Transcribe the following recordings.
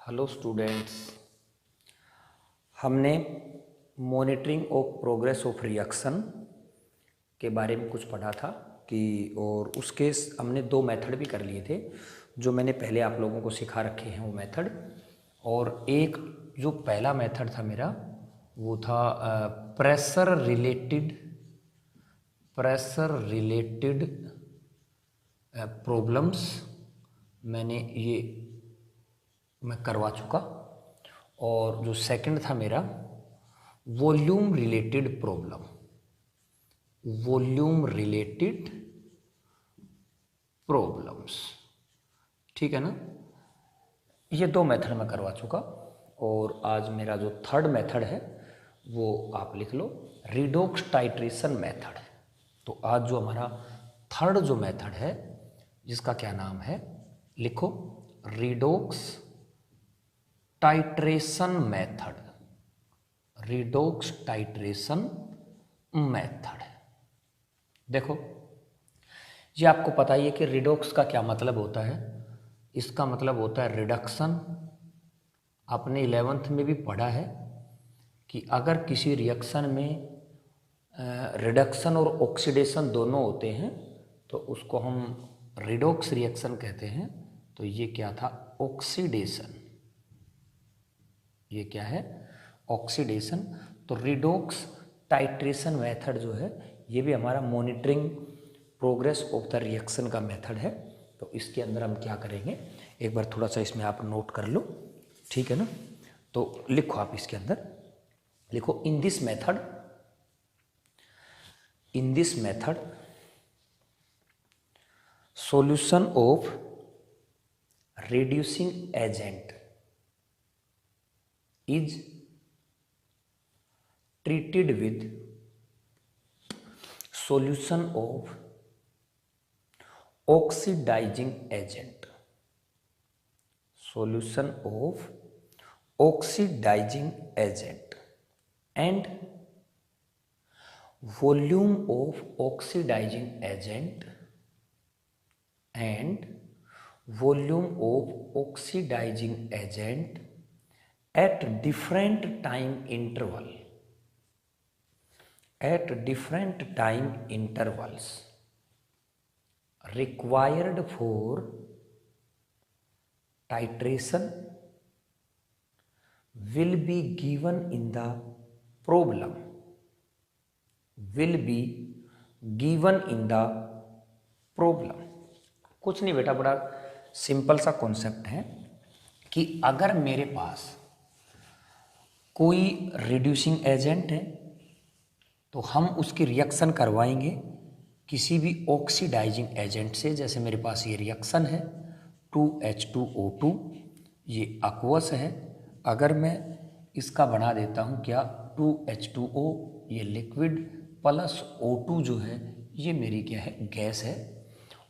Hello students, हमने monitoring of progress of reaction के बारे में कुछ पढ़ा था कि और उसके हमने दो मेथड भी कर लिए थे जो मैंने पहले आप लोगों को सिखा रखे हैं वो मेथड। और एक जो पहला मेथड था मेरा वो था प्रेशर रिलेटेड प्रॉब्लम्स। मैंने ये मैं करवा चुका। और जो सेकंड था मेरा वॉल्यूम रिलेटेड प्रॉब्लम्स, ठीक है ना। ये दो मेथड मैं करवा चुका। और आज मेरा जो थर्ड मेथड है वो आप लिख लो, रिडोक्स टाइट्रेशन मेथड। तो आज जो हमारा थर्ड जो मेथड है जिसका क्या नाम है, लिखो, रिडोक्स टाइट्रेशन मेथड। देखो, ये आपको पता ही है कि रिडोक्स का क्या मतलब होता है। इसका मतलब होता है रिडक्शन। आपने 11th में भी पढ़ा है कि अगर किसी रिएक्शन में रिडक्शन और ऑक्सीडेशन दोनों होते हैं तो उसको हम रिडोक्स रिएक्शन कहते हैं। तो ये क्या था, ऑक्सीडेशन। ये क्या है, ऑक्सीडेशन। तो रिडोक्स टाइट्रेशन मेथड जो है ये भी हमारा monitoring progress of the reaction का मेथड है। तो इसके अंदर हम क्या करेंगे, एक बार थोड़ा सा इसमें आप नोट कर लो, ठीक है ना। तो लिखो, आप इसके अंदर लिखो, in this method solution of reducing agent is treated with solution of oxidizing agent and volume of oxidizing agent at different time intervals required for titration will be given in the problem कुछ नहीं बेटा, बड़ा simple सा concept है कि अगर मेरे पास कोई रिड्यूसिंग एजेंट है तो हम उसकी रिएक्शन करवाएंगे किसी भी ऑक्सीडाइजिंग एजेंट से। जैसे मेरे पास ये रिएक्शन है 2H2O2, ये aqueous है। अगर मैं इसका बना देता हूँ क्या, 2H2O, ये लिक्विड, प्लस O2 जो है ये मेरी क्या है, गैस है।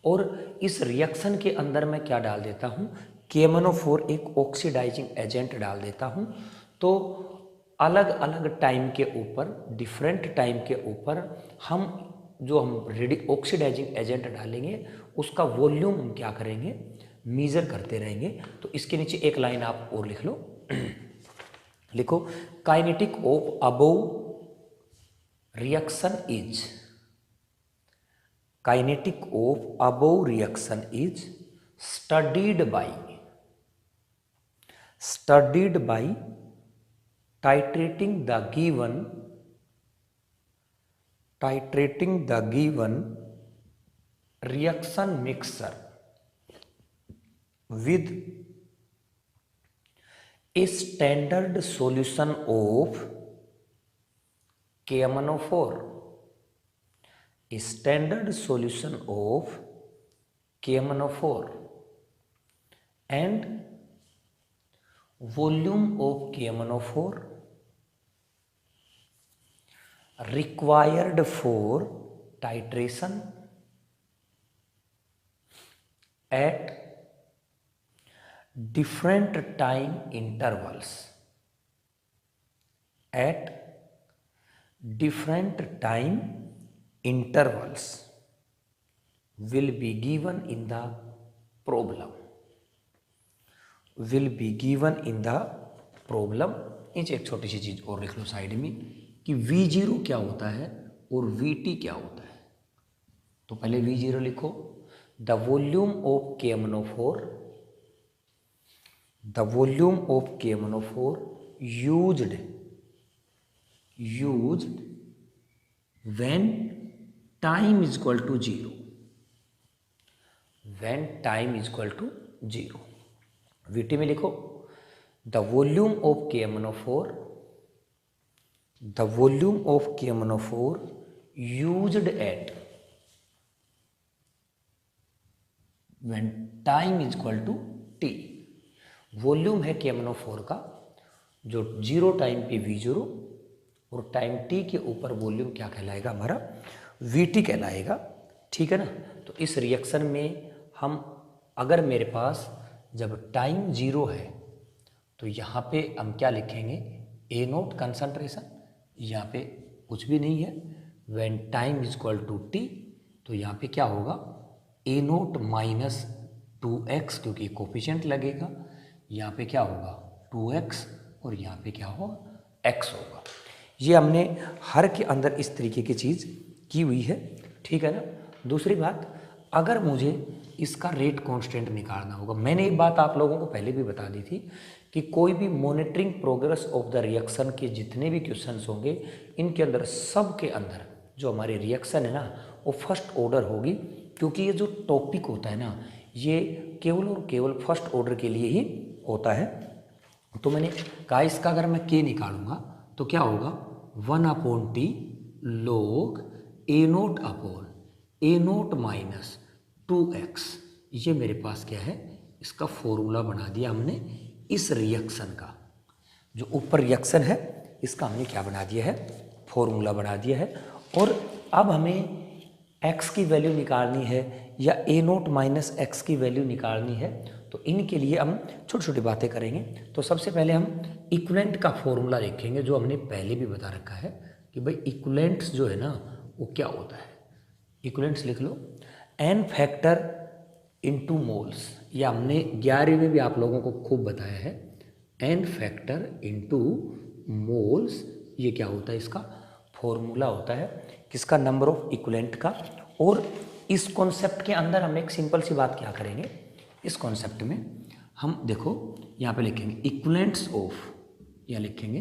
और इस रिएक्शन के अंदर मैं क्या डाल देता हूँ, KMnO4, एक ऑक्सीडाइजिंग एजेंट डाल देता हूँ। तो अलग अलग टाइम के ऊपर, डिफरेंट टाइम के ऊपर हम ऑक्सीडाइजिंग एजेंट डालेंगे उसका वॉल्यूम हम क्या करेंगे, मेजर करते रहेंगे। तो इसके नीचे एक लाइन आप और लिख लो लिखो, kinetic of above reaction is studied by titrating the given reaction mixture with a standard solution of KMnO4 and volume of KMnO4 required for titration at different time intervals will be given in the problem will be given in the problem. नीचे एक छोटी सी चीज़ और लिख लो side में कि V0 क्या होता है और VT क्या होता है। तो पहले V0 लिखो, the volume of KMnO4, the volume of KMnO4 used when time is equal to 0, when time is equal to 0। VT में लिखो, the volume of KMnO4, the volume of KMnO4 used at when time is equal to t। Volume है KMnO4 का जो 0 time पे V0 और time t के ऊपर volume क्या कहलाएगा, हमारा VT कहलाएगा। ठीक है ना। तो इस रिएक्शन में हम, अगर मेरे पास जब टाइम 0 है तो यहाँ पे हम क्या लिखेंगे, A0 कंसंट्रेशन, यहाँ पे कुछ भी नहीं है। When time is equal to T, तो यहाँ पे क्या होगा, A0 माइनस 2x, क्योंकि कोफिशिएंट लगेगा। यहाँ पे क्या होगा 2x और यहाँ पे क्या होगा x होगा। ये हमने हर के अंदर इस तरीके की चीज़ की हुई है। ठीक है ना। दूसरी बात, अगर मुझे इसका रेट कांस्टेंट निकालना होगा, मैंने एक बात आप लोगों को पहले भी बता दी थी कि कोई भी monitoring progress of the reaction के जितने भी क्वेश्चंस होंगे, इनके अंदर सब के अंदर जो हमारी रिएक्शन है ना वो फर्स्ट ऑर्डर होगी, क्योंकि ये जो टॉपिक होता है ना ये केवल और केवल फर्स्ट ऑर्डर के लिए ही होता है। तो मैंने कहा इसका अगर मैं के निकालूंगा तो क्या होगा 1/t log A0 minus 2x। ये मेरे पास क्या है, इसका फॉर्मूला बना दिया हमने इस रिएक्शन का। जो ऊपर रिएक्शन है इसका हमने क्या बना दिया है, फॉर्मूला बना दिया है। और अब हमें x की वैल्यू निकालनी है या A0 माइनस x की वैल्यू निकालनी है, तो इनके लिए हम छोटी छोटी बातें करेंगे। तो सबसे पहले हम इक्विवेलेंट का फॉर्मूला लिखेंगे, जो हमने पहले भी बता रखा है कि भाई इक्विवेलेंट्स जो है ना वो क्या होता है। इक्विवेलेंट्स लिख लो, n फैक्टर इनटू मोल्स, या हमने 11वीं में भी आप लोगों को खूब बताया है, n फैक्टर इनटू मोल्स। ये क्या होता है, इसका फॉर्मूला होता है किसका, नंबर ऑफ इक्विवेलेंट का। और इस कॉन्सेप्ट के अंदर हम एक सिंपल सी बात क्या करेंगे, इस कॉन्सेप्ट में हम देखो यहाँ पे लिखेंगे इक्विवेलेंट्स ऑफ, या लिखेंगे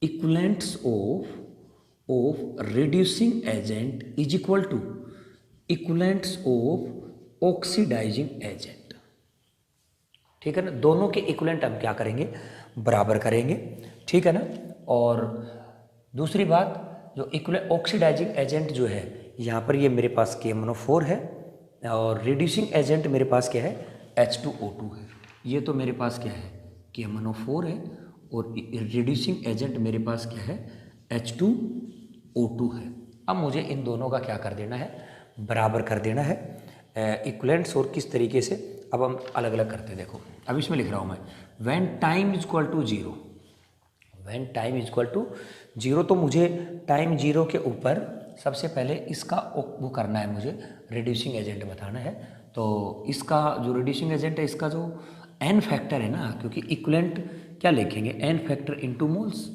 equivalents of reducing agent is equal to equivalents of oxidising agent. ठीक है ना। दोनों के इक्विवेलेंट हम क्या करेंगे, बराबर करेंगे। ठीक है ना। और दूसरी बात, जो इक्विवेलेंट ऑक्सीडाइजिंग एजेंट जो है, यहाँ पर ये मेरे पास KMnO4 है और रिड्यूसिंग एजेंट मेरे पास क्या है H2O2 है। ये तो मेरे पास क्या है KMnO4 है और रिड्यूसिंग एजेंट मेरे पास क्या है H2O2 है। अब मुझे इन दोनों का क्या कर देना है, बराबर कर देना है इक्विवेलेंट्स। और किस तरीके से, अब हम अलग अलग करते हैं। देखो अब इसमें लिख रहा हूँ मैं when time is equal to 0, when time is equal to 0, तो मुझे टाइम 0 के ऊपर सबसे पहले इसका वो करना है, मुझे रिड्यूसिंग एजेंट बताना है। तो इसका जो रिड्यूसिंग एजेंट है, इसका जो n फैक्टर है ना, क्योंकि इक्विवेलेंट क्या लिखेंगे n फैक्टर इनटू मोल्स,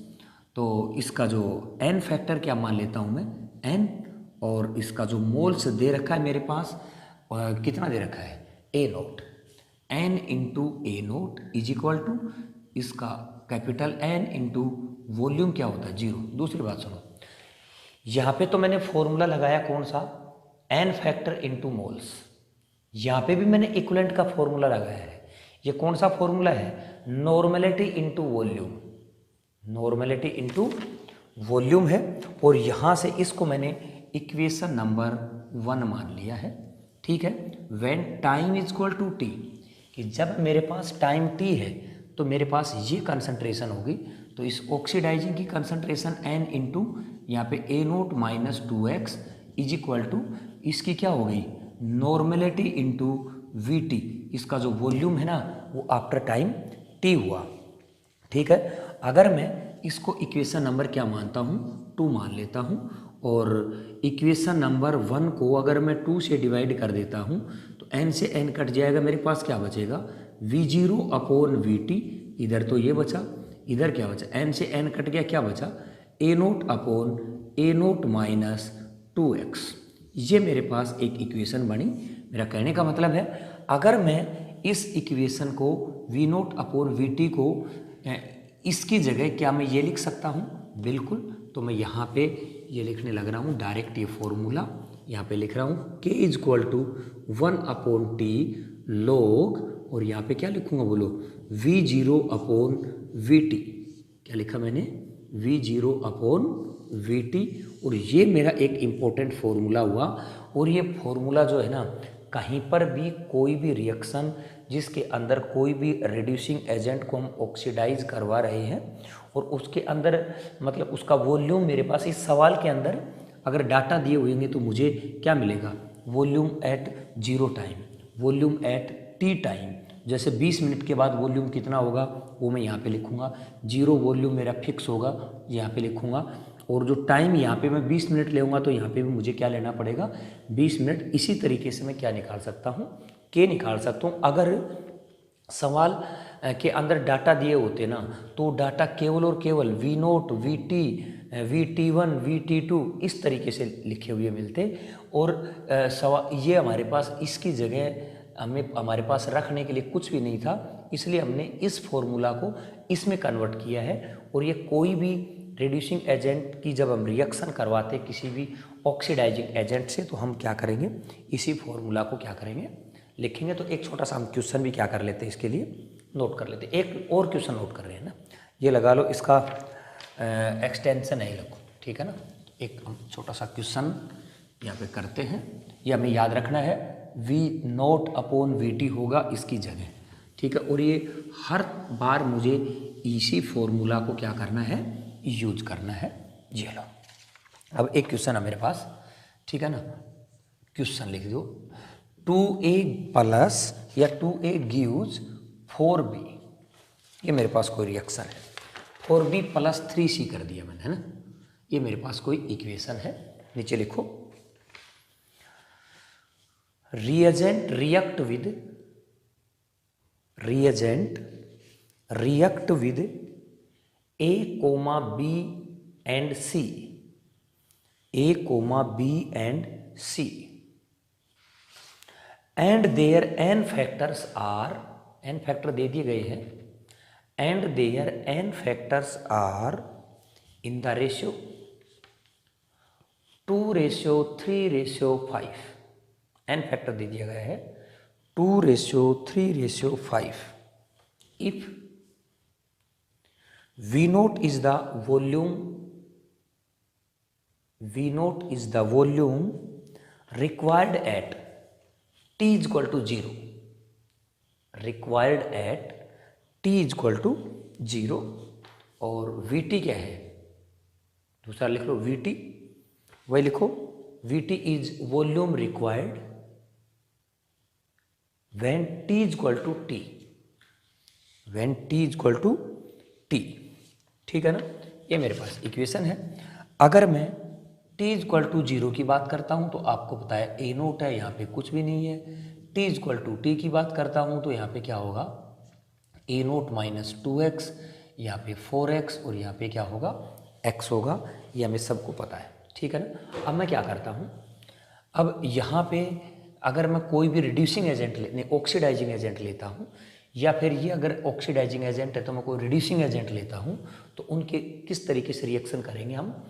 तो इसका जो n फैक्टर क्या मान लेता हूँ मैं n, और इसका जो मोल्स दे रखा है मेरे पास कितना दे रखा है A0, n into A0 is equal to इसका कैपिटल N इंटू वॉल्यूम क्या होता है 0। दूसरी बात सुनो, यहाँ पे तो मैंने फॉर्मूला लगाया कौन सा, n फैक्टर इनटू मोल्स। यहाँ पे भी मैंने इक्विवेलेंट का फॉर्मूला लगाया है। ये कौन सा फॉर्मूला है, normality into volume, normality into volume है। और यहाँ से इसको मैंने इक्वेशन नंबर 1 मान लिया है। ठीक है। When time is equal to T, कि जब मेरे पास टाइम t है तो मेरे पास ये कंसंट्रेशन होगी, तो इस ऑक्सीडाइजिंग की कंसंट्रेशन n इंटू यहाँ पे A0 minus 2x is equal to इसकी क्या हो गई नॉर्मेलिटी इंटू VT। इसका जो वॉल्यूम है ना वो आफ्टर टाइम t हुआ। ठीक है। अगर मैं इसको इक्वेशन नंबर क्या मानता हूँ 2 मान लेता हूँ, और इक्वेशन नंबर 1 को अगर मैं 2 से डिवाइड कर देता हूँ तो n से n कट जाएगा, मेरे पास क्या बचेगा V0 अपॉन VT, इधर तो ये बचा, इधर क्या बचा, n से n कट गया, क्या बचा, A0 upon A0 minus 2x। ये मेरे पास एक इक्वेशन बनी। मेरा कहने का मतलब है अगर मैं इस इक्वेशन को V0 अपॉन VT को इसकी जगह क्या मैं ये लिख सकता हूँ, बिल्कुल। तो मैं यहाँ पे ये लिखने लग रहा हूँ डायरेक्ट, ये फॉर्मूला यहाँ पे लिख रहा हूँ, K is equal to 1 upon T log, और यहाँ पे क्या लिखूँगा बोलो, V0 अपॉन VT। क्या लिखा मैंने, V0 अपॉन VT। और ये मेरा एक इम्पोर्टेंट फॉर्मूला हुआ। और ये फॉर्मूला जो है ना, कहीं पर भी कोई भी रिएक्शन जिसके अंदर कोई भी रिड्यूसिंग एजेंट को हम ऑक्सीडाइज करवा रहे हैं और उसके अंदर मतलब उसका वॉल्यूम मेरे पास इस सवाल के अंदर अगर डाटा दिए हुएंगे तो मुझे क्या मिलेगा, volume at 0 time, volume at t time. जैसे 20 मिनट के बाद वॉल्यूम कितना होगा वो मैं यहाँ पे लिखूँगा, 0 वॉल्यूम मेरा फिक्स होगा, यहाँ पे लिखूँगा। और जो टाइम यहाँ पे मैं 20 मिनट लेऊँगा तो यहाँ पे भी मुझे क्या लेना पड़ेगा, 20 मिनट। इसी तरीके से मैं क्या निकाल सकता हूँ, के निकाल सकता हूँ। अगर सवाल के अंदर डाटा दिए होते ना तो डाटा केवल और केवल V0, VT, VT1, VT2 इस तरीके से लिखे हुए मिलते। और सवाल ये हमारे पास इसकी जगह हमारे पास रखने के लिए कुछ भी नहीं था, इसलिए हमने इस फॉर्मूला को इसमें कन्वर्ट किया है। और ये कोई भी रिड्यूसिंग एजेंट की जब हम रिएक्शन करवाते किसी भी ऑक्सीडाइजिंग एजेंट से तो हम क्या करेंगे, इसी फॉर्मूला को क्या करेंगे, लिखेंगे। तो एक छोटा सा हम क्वेश्चन भी क्या कर लेते हैं, इसके लिए नोट कर लेते हैं। एक और क्वेश्चन नोट कर रहे हैं ना, ये लगा लो, इसका एक्सटेंशन नहीं लगो, ठीक है ना। एक हम छोटा सा क्वेश्चन यहाँ पे करते हैं, ये हमें याद रखना है, V0 अपॉन VT होगा इसकी जगह, ठीक है। और ये हर बार मुझे इसी फॉर्मूला को क्या करना है, यूज करना है। जी लो, अब एक क्वेश्चन है मेरे पास, ठीक है ना। क्वेश्चन लिख दो, 2A प्लस या 2A गिव्स 4B, ये मेरे पास कोई रिएक्शन है। 4B प्लस 3C कर दिया मैंने, है ना। ये मेरे पास कोई इक्वेशन है। नीचे लिखो, reagent react with A, B and C, A, B and C, and their n factors are, n factor दे दिए गए हैं, and their n factors are in the ratio 2:3:5, n factor दे दिया गया है 2:3:5। If V0 is the volume required at t is equal to 0, required at t is equal to 0, और VT क्या है, दूसरा लिख लो VT, वही लिखो, VT is volume required when t is equal to t, when t is equal to t, ठीक है ना। ये मेरे पास इक्वेशन है। अगर मैं t इज इक्वल टू 0 की बात करता हूँ तो आपको पता है A0 है, यहाँ पे कुछ भी नहीं है। t is equal to t की बात करता हूँ तो यहाँ पे क्या होगा, A0 माइनस 2x, यहाँ पे 4x, और यहाँ पे क्या होगा, x होगा। ये हमें सबको पता है, ठीक है ना। अब मैं क्या करता हूँ, अब यहाँ पे अगर मैं कोई भी रिड्यूसिंग एजेंट ऑक्सीडाइजिंग एजेंट लेता हूँ, या फिर ये अगर ऑक्सीडाइजिंग एजेंट है तो मैं कोई रिड्यूसिंग एजेंट लेता हूँ, तो उनके किस तरीके से रिएक्शन करेंगे हम,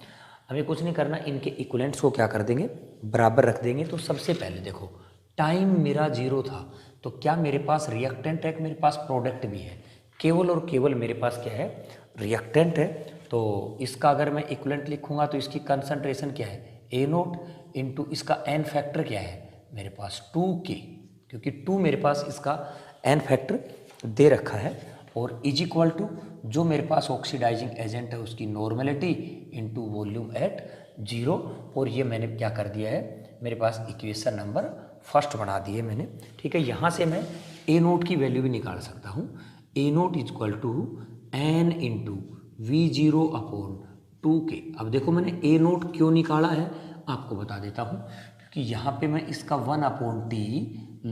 हमें कुछ नहीं करना, इनके इक्विवेलेंट्स को क्या कर देंगे, बराबर रख देंगे। तो सबसे पहले देखो, टाइम मेरा 0 था तो क्या मेरे पास रिएक्टेंट है, मेरे पास प्रोडक्ट भी है, केवल और केवल मेरे पास क्या है, रिएक्टेंट है। तो इसका अगर मैं इक्विवेलेंट लिखूंगा तो इसकी कंसंट्रेशन क्या है, A0 इंटू इसका n फैक्टर क्या है मेरे पास 2K, क्योंकि 2 मेरे पास इसका n फैक्टर दे रखा है, और इज इक्वल टू जो मेरे पास ऑक्सीडाइजिंग एजेंट है उसकी नॉर्मेलिटी इंटू वॉल्यूम एट 0। और ये मैंने क्या कर दिया है, मेरे पास इक्वेशन नंबर फर्स्ट बना दी है मैंने, ठीक है। यहाँ से मैं A0 की वैल्यू भी निकाल सकता हूँ, A0 is equal to n into V0 upon 2K। अब देखो मैंने A0 क्यों निकाला है आपको बता देता हूँ, क्योंकि यहाँ पे मैं इसका 1 अपॉन T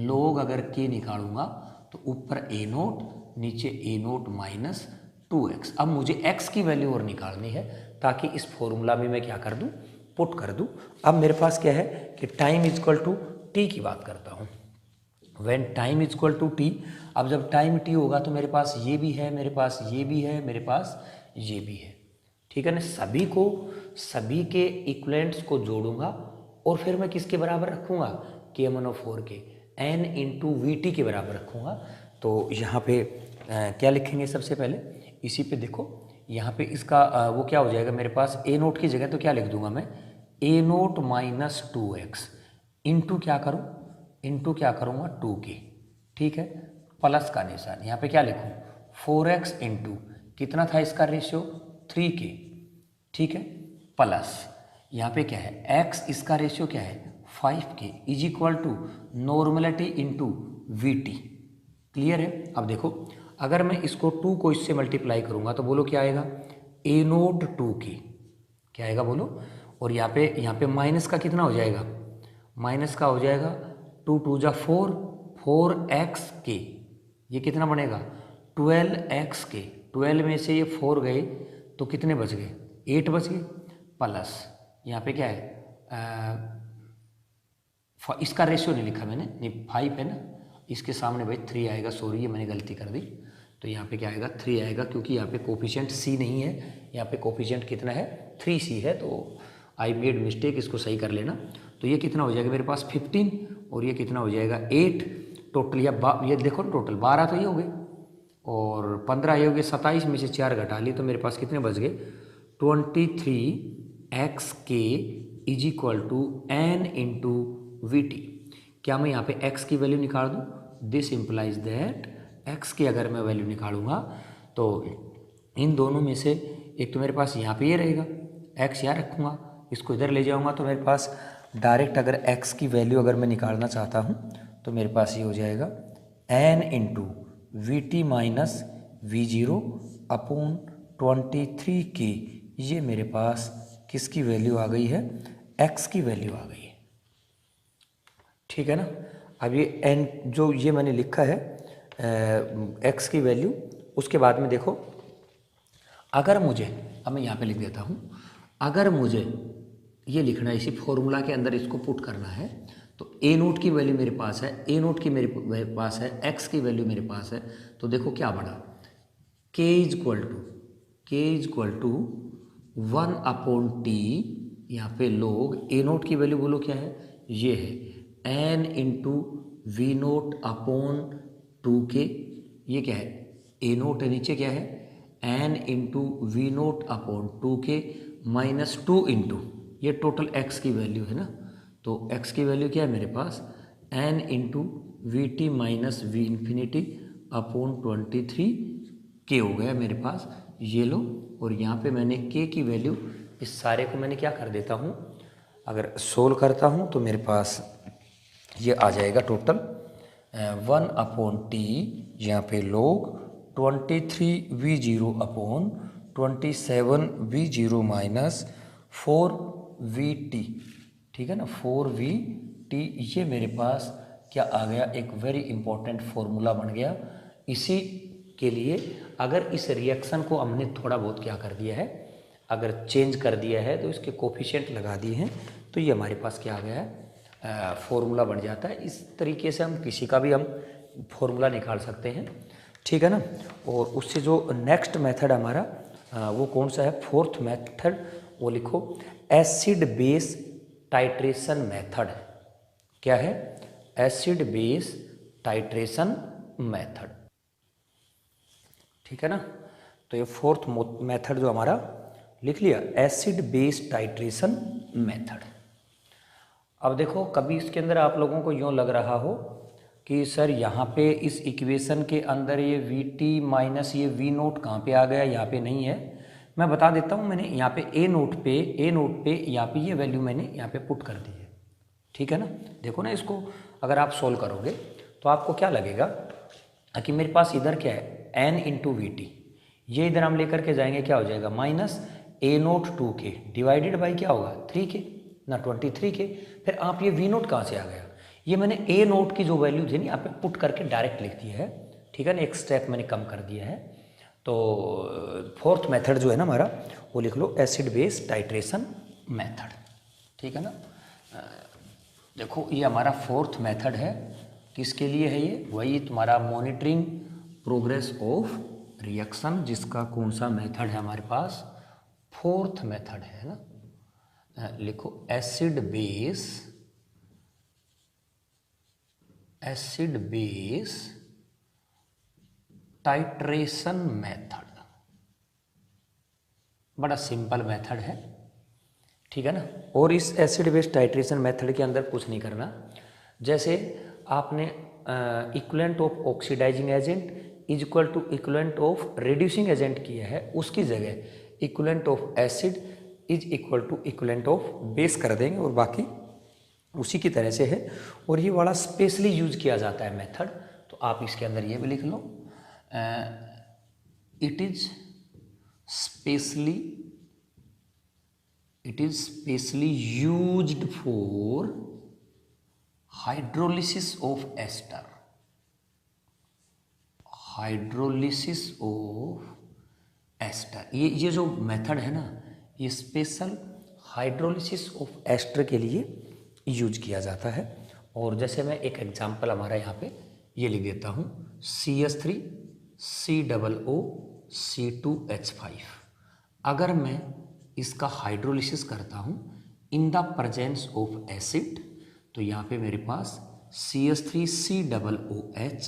लोग अगर K निकालूंगा तो ऊपर ए नोट नीचे ए नोट माइनस 2x। अब मुझे x की वैल्यू और निकालनी है ताकि इस फॉर्मूला में मैं क्या कर दूं, पुट कर दूं। अब मेरे पास क्या है कि time is equal to T की बात करता हूं। When time is equal to T, अब जब टाइम टी होगा तो मेरे पास ये भी है, मेरे पास ये भी है, मेरे पास ये भी है, ठीक है ना। सभी के इक्वलेंट्स को जोड़ूंगा और फिर मैं किसके बराबर रखूंगा, K1/4 के n इंटू वी टी के बराबर रखूंगा। तो यहाँ पे क्या लिखेंगे सबसे पहले, इसी पे देखो यहाँ पे इसका वो क्या हो जाएगा मेरे पास, ए नोट की जगह तो क्या लिख दूंगा मैं, ए नोट माइनस 2x इंटू क्या करूँ, इंटू क्या करूँगा 2k, ठीक है, प्लस का निशान। यहाँ पे क्या लिखूँ 4x इंटू कितना था इसका रेशियो 3k, ठीक है, प्लस यहाँ पे क्या है x, इसका रेशियो क्या है 5k is equal to normality into V T. Clear है। अब देखो अगर मैं इसको 2 को इससे मल्टीप्लाई करूंगा तो बोलो क्या आएगा, ए नोट 2k, क्या आएगा बोलो। और यहाँ पे माइनस का कितना हो जाएगा, माइनस का हो जाएगा 2 2 जा 4, 4x k, ये कितना बनेगा 12x k। 12 में से ये 4 गए तो कितने बच गए, 8 बच गए, प्लस यहाँ पे क्या है इसका रेशियो नहीं लिखा मैंने, नहीं 5 है ना, इसके सामने भाई 3 आएगा, सॉरी ये मैंने गलती कर दी। तो यहाँ पे क्या आएगा 3 आएगा, क्योंकि यहाँ पे कोफिशिएंट c नहीं है, यहाँ पे कोफिशिएंट कितना है 3c है, तो आई मेड मिस्टेक, इसको सही कर लेना। तो ये कितना हो जाएगा मेरे पास 15 और ये कितना हो जाएगा 8, टोटल ये देखो टोटल 12 तो ये हो गए और 15 ये हो गए, 27 में से 4 घटा ली तो मेरे पास कितने बच गए 23x k is equal to n into V T. क्या मैं यहाँ पे x की वैल्यू निकाल दूँ, दिस इम्प्लाइज दैट x की अगर मैं वैल्यू निकालूंगा तो इन दोनों में से एक तो मेरे पास यहाँ पे ये रहेगा, x यहाँ रखूँगा, इसको इधर ले जाऊँगा तो मेरे पास डायरेक्ट अगर x की वैल्यू अगर मैं निकालना चाहता हूँ तो मेरे पास ये हो जाएगा n into V T minus V zero upon 23k। ये मेरे पास किसकी वैल्यू आ गई है, x की वैल्यू आ गई है, ठीक है ना। अब ये n जो ये मैंने लिखा है x की वैल्यू, उसके बाद में देखो अगर मुझे, अब मैं यहाँ पे लिख देता हूँ, अगर मुझे ये लिखना है इसी फॉर्मूला के अंदर इसको पुट करना है तो ए नोट की वैल्यू मेरे पास है, ए नोट की मेरे पास है, x की वैल्यू मेरे पास है, तो देखो क्या बना k is equal to 1/t, यहाँ पे लोग ए नोट की वैल्यू बोलो क्या है, ये है n into V nought upon 2k, ये क्या है ए नोट है, नीचे क्या है n into V nought upon 2k minus 2 into ये टोटल x की वैल्यू है ना, तो x की वैल्यू क्या है मेरे पास n into V T minus V infinity upon 23k हो गया मेरे पास, ये लो। और यहाँ पे मैंने k की वैल्यू, इस सारे को मैंने क्या कर देता हूँ, अगर सोल्व करता हूँ तो मेरे पास ये आ जाएगा टोटल 1/t, यहाँ पे लोग 23v0 upon 27v0 minus 4vt, ठीक है ना, 4vt। ये मेरे पास क्या आ गया, एक वेरी इंपॉर्टेंट फॉर्मूला बन गया। इसी के लिए अगर इस रिएक्शन को हमने थोड़ा बहुत क्या कर दिया है, अगर चेंज कर दिया है तो इसके कोफिशिएंट लगा दिए हैं तो ये हमारे पास क्या आ गया है, फॉर्मूला बन जाता है। इस तरीके से हम किसी का भी हम फॉर्मूला निकाल सकते हैं, ठीक है ना। और उससे जो नेक्स्ट मेथड हमारा वो कौन सा है, फोर्थ मेथड, वो लिखो एसिड बेस टाइट्रेशन मेथड। क्या है, एसिड बेस टाइट्रेशन मेथड, ठीक है ना। तो ये फोर्थ मेथड जो हमारा लिख लिया, एसिड बेस टाइट्रेशन मेथड। अब देखो कभी इसके अंदर आप लोगों को यूँ लग रहा हो कि सर यहाँ पे इस इक्वेशन के अंदर ये वी टी माइनस ये वी नोट कहाँ पे आ गया, यहाँ पे नहीं है। मैं बता देता हूँ, मैंने यहाँ पे ए नोट पे यहाँ पे ये वैल्यू मैंने यहाँ पे पुट कर दी है, ठीक है ना। देखो ना, इसको अगर आप सोल्व करोगे तो आपको क्या लगेगा कि मेरे पास इधर क्या है एन इंटू वी टी, ये इधर हम लेकर के जाएंगे, क्या हो जाएगा minus A note 2k divided by क्या होगा 3k ना 23k। फिर आप ये वी नोट कहाँ से आ गया, ये मैंने ए नोट की जो वैल्यू थी ना यहाँ पे पुट करके डायरेक्ट लिख दिया है, ठीक है ना, एक स्टेप मैंने कम कर दिया है। तो फोर्थ मेथड जो है ना हमारा वो लिख लो एसिड बेस टाइट्रेशन मेथड, ठीक है ना। देखो ये हमारा फोर्थ मेथड है, किसके लिए है ये, वही तुम्हारा मॉनिटरिंग प्रोग्रेस ऑफ रिएक्शन, जिसका कौन सा मेथड है हमारे पास, फोर्थ मेथड है ना। लिखो एसिड बेस टाइट्रेशन मेथड, बड़ा सिंपल मेथड है, ठीक है ना। और इस एसिड बेस टाइट्रेशन मेथड के अंदर कुछ नहीं करना, जैसे आपने equivalent of oxidising agent is equal to equivalent of reducing agent किया है, उसकी जगह equivalent of acid is equal to equivalent of base कर देंगे, और बाकी उसी की तरह से है। और ये बड़ा स्पेशली यूज किया जाता है मेथड, तो आप इसके अंदर ये भी लिख लो, it is specially used for hydrolysis of ester, ये जो मेथड है ना, ये स्पेशल हाइड्रोलिसिस ऑफ एस्टर के लिए यूज किया जाता है। और जैसे मैं एक एग्जांपल हमारा यहाँ पे ये लिख देता हूँ, CH3 COO C2H5, अगर मैं इसका हाइड्रोलिसिस करता हूँ in the presence of acid, तो यहाँ पे मेरे पास CH3 COOH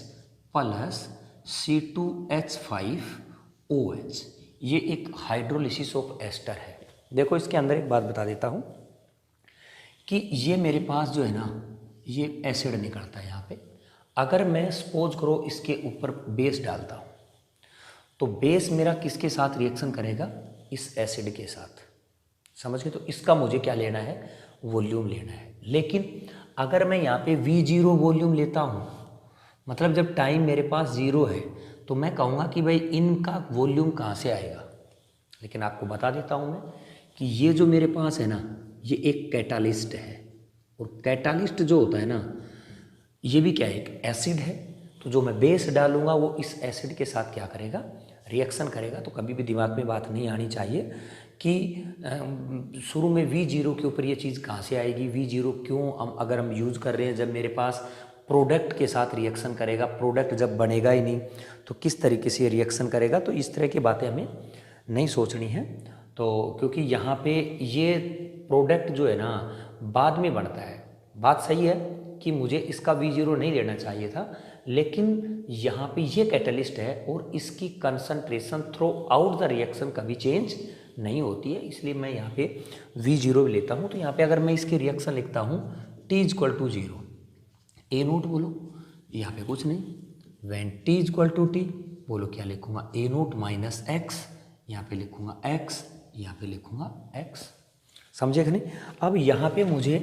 प्लस C2H5OH, ये एक हाइड्रोलिसिस ऑफ एस्टर है। देखो इसके अंदर एक बात बता देता हूँ कि ये मेरे पास जो है ना, ये एसिड निकलता है यहाँ पे, अगर मैं सपोज करो इसके ऊपर बेस डालता हूँ, तो बेस मेरा किसके साथ रिएक्शन करेगा, इस एसिड के साथ, समझ गए। तो इसका मुझे क्या लेना है, वॉल्यूम लेना है। लेकिन अगर मैं यहाँ पे V0 वॉल्यूम लेता हूँ, मतलब जब टाइम मेरे पास 0 है, तो मैं कहूँगा कि भाई इनका वॉल्यूम कहाँ से आएगा। लेकिन आपको बता देता हूँ मैं कि ये जो मेरे पास है ना, ये एक कैटालिस्ट है, और कैटालिस्ट जो होता है ना, ये भी क्या है, एक एसिड है। तो जो मैं बेस डालूंगा वो इस एसिड के साथ क्या करेगा, रिएक्शन करेगा। तो कभी भी दिमाग में बात नहीं आनी चाहिए कि शुरू में V0 के ऊपर ये चीज़ कहाँ से आएगी, V0 क्यों अगर हम यूज़ कर रहे हैं, जब मेरे पास प्रोडक्ट के साथ रिएक्शन करेगा, प्रोडक्ट जब बनेगा ही नहीं तो किस तरीके से रिएक्शन करेगा। तो इस तरह की बातें हमें नहीं सोचनी है। तो क्योंकि यहाँ पे ये प्रोडक्ट जो है ना बाद में बनता है, बात सही है कि मुझे इसका V0 नहीं लेना चाहिए था, लेकिन यहाँ पे ये कैटलिस्ट है और इसकी concentration through out the reaction कभी चेंज नहीं होती है, इसलिए मैं यहाँ पे V0 लेता हूँ। तो यहाँ पे अगर मैं इसकी रिएक्शन लिखता हूँ T=0, A नोट बोलो, यहाँ पे कुछ नहीं, व्हेन T=T बोलो, क्या लिखूंगा, A नोट माइनस एक्स, यहाँ पे लिखूंगा x, यहाँ पे लिखूंगा x, समझे कि नहीं। अब यहाँ पे मुझे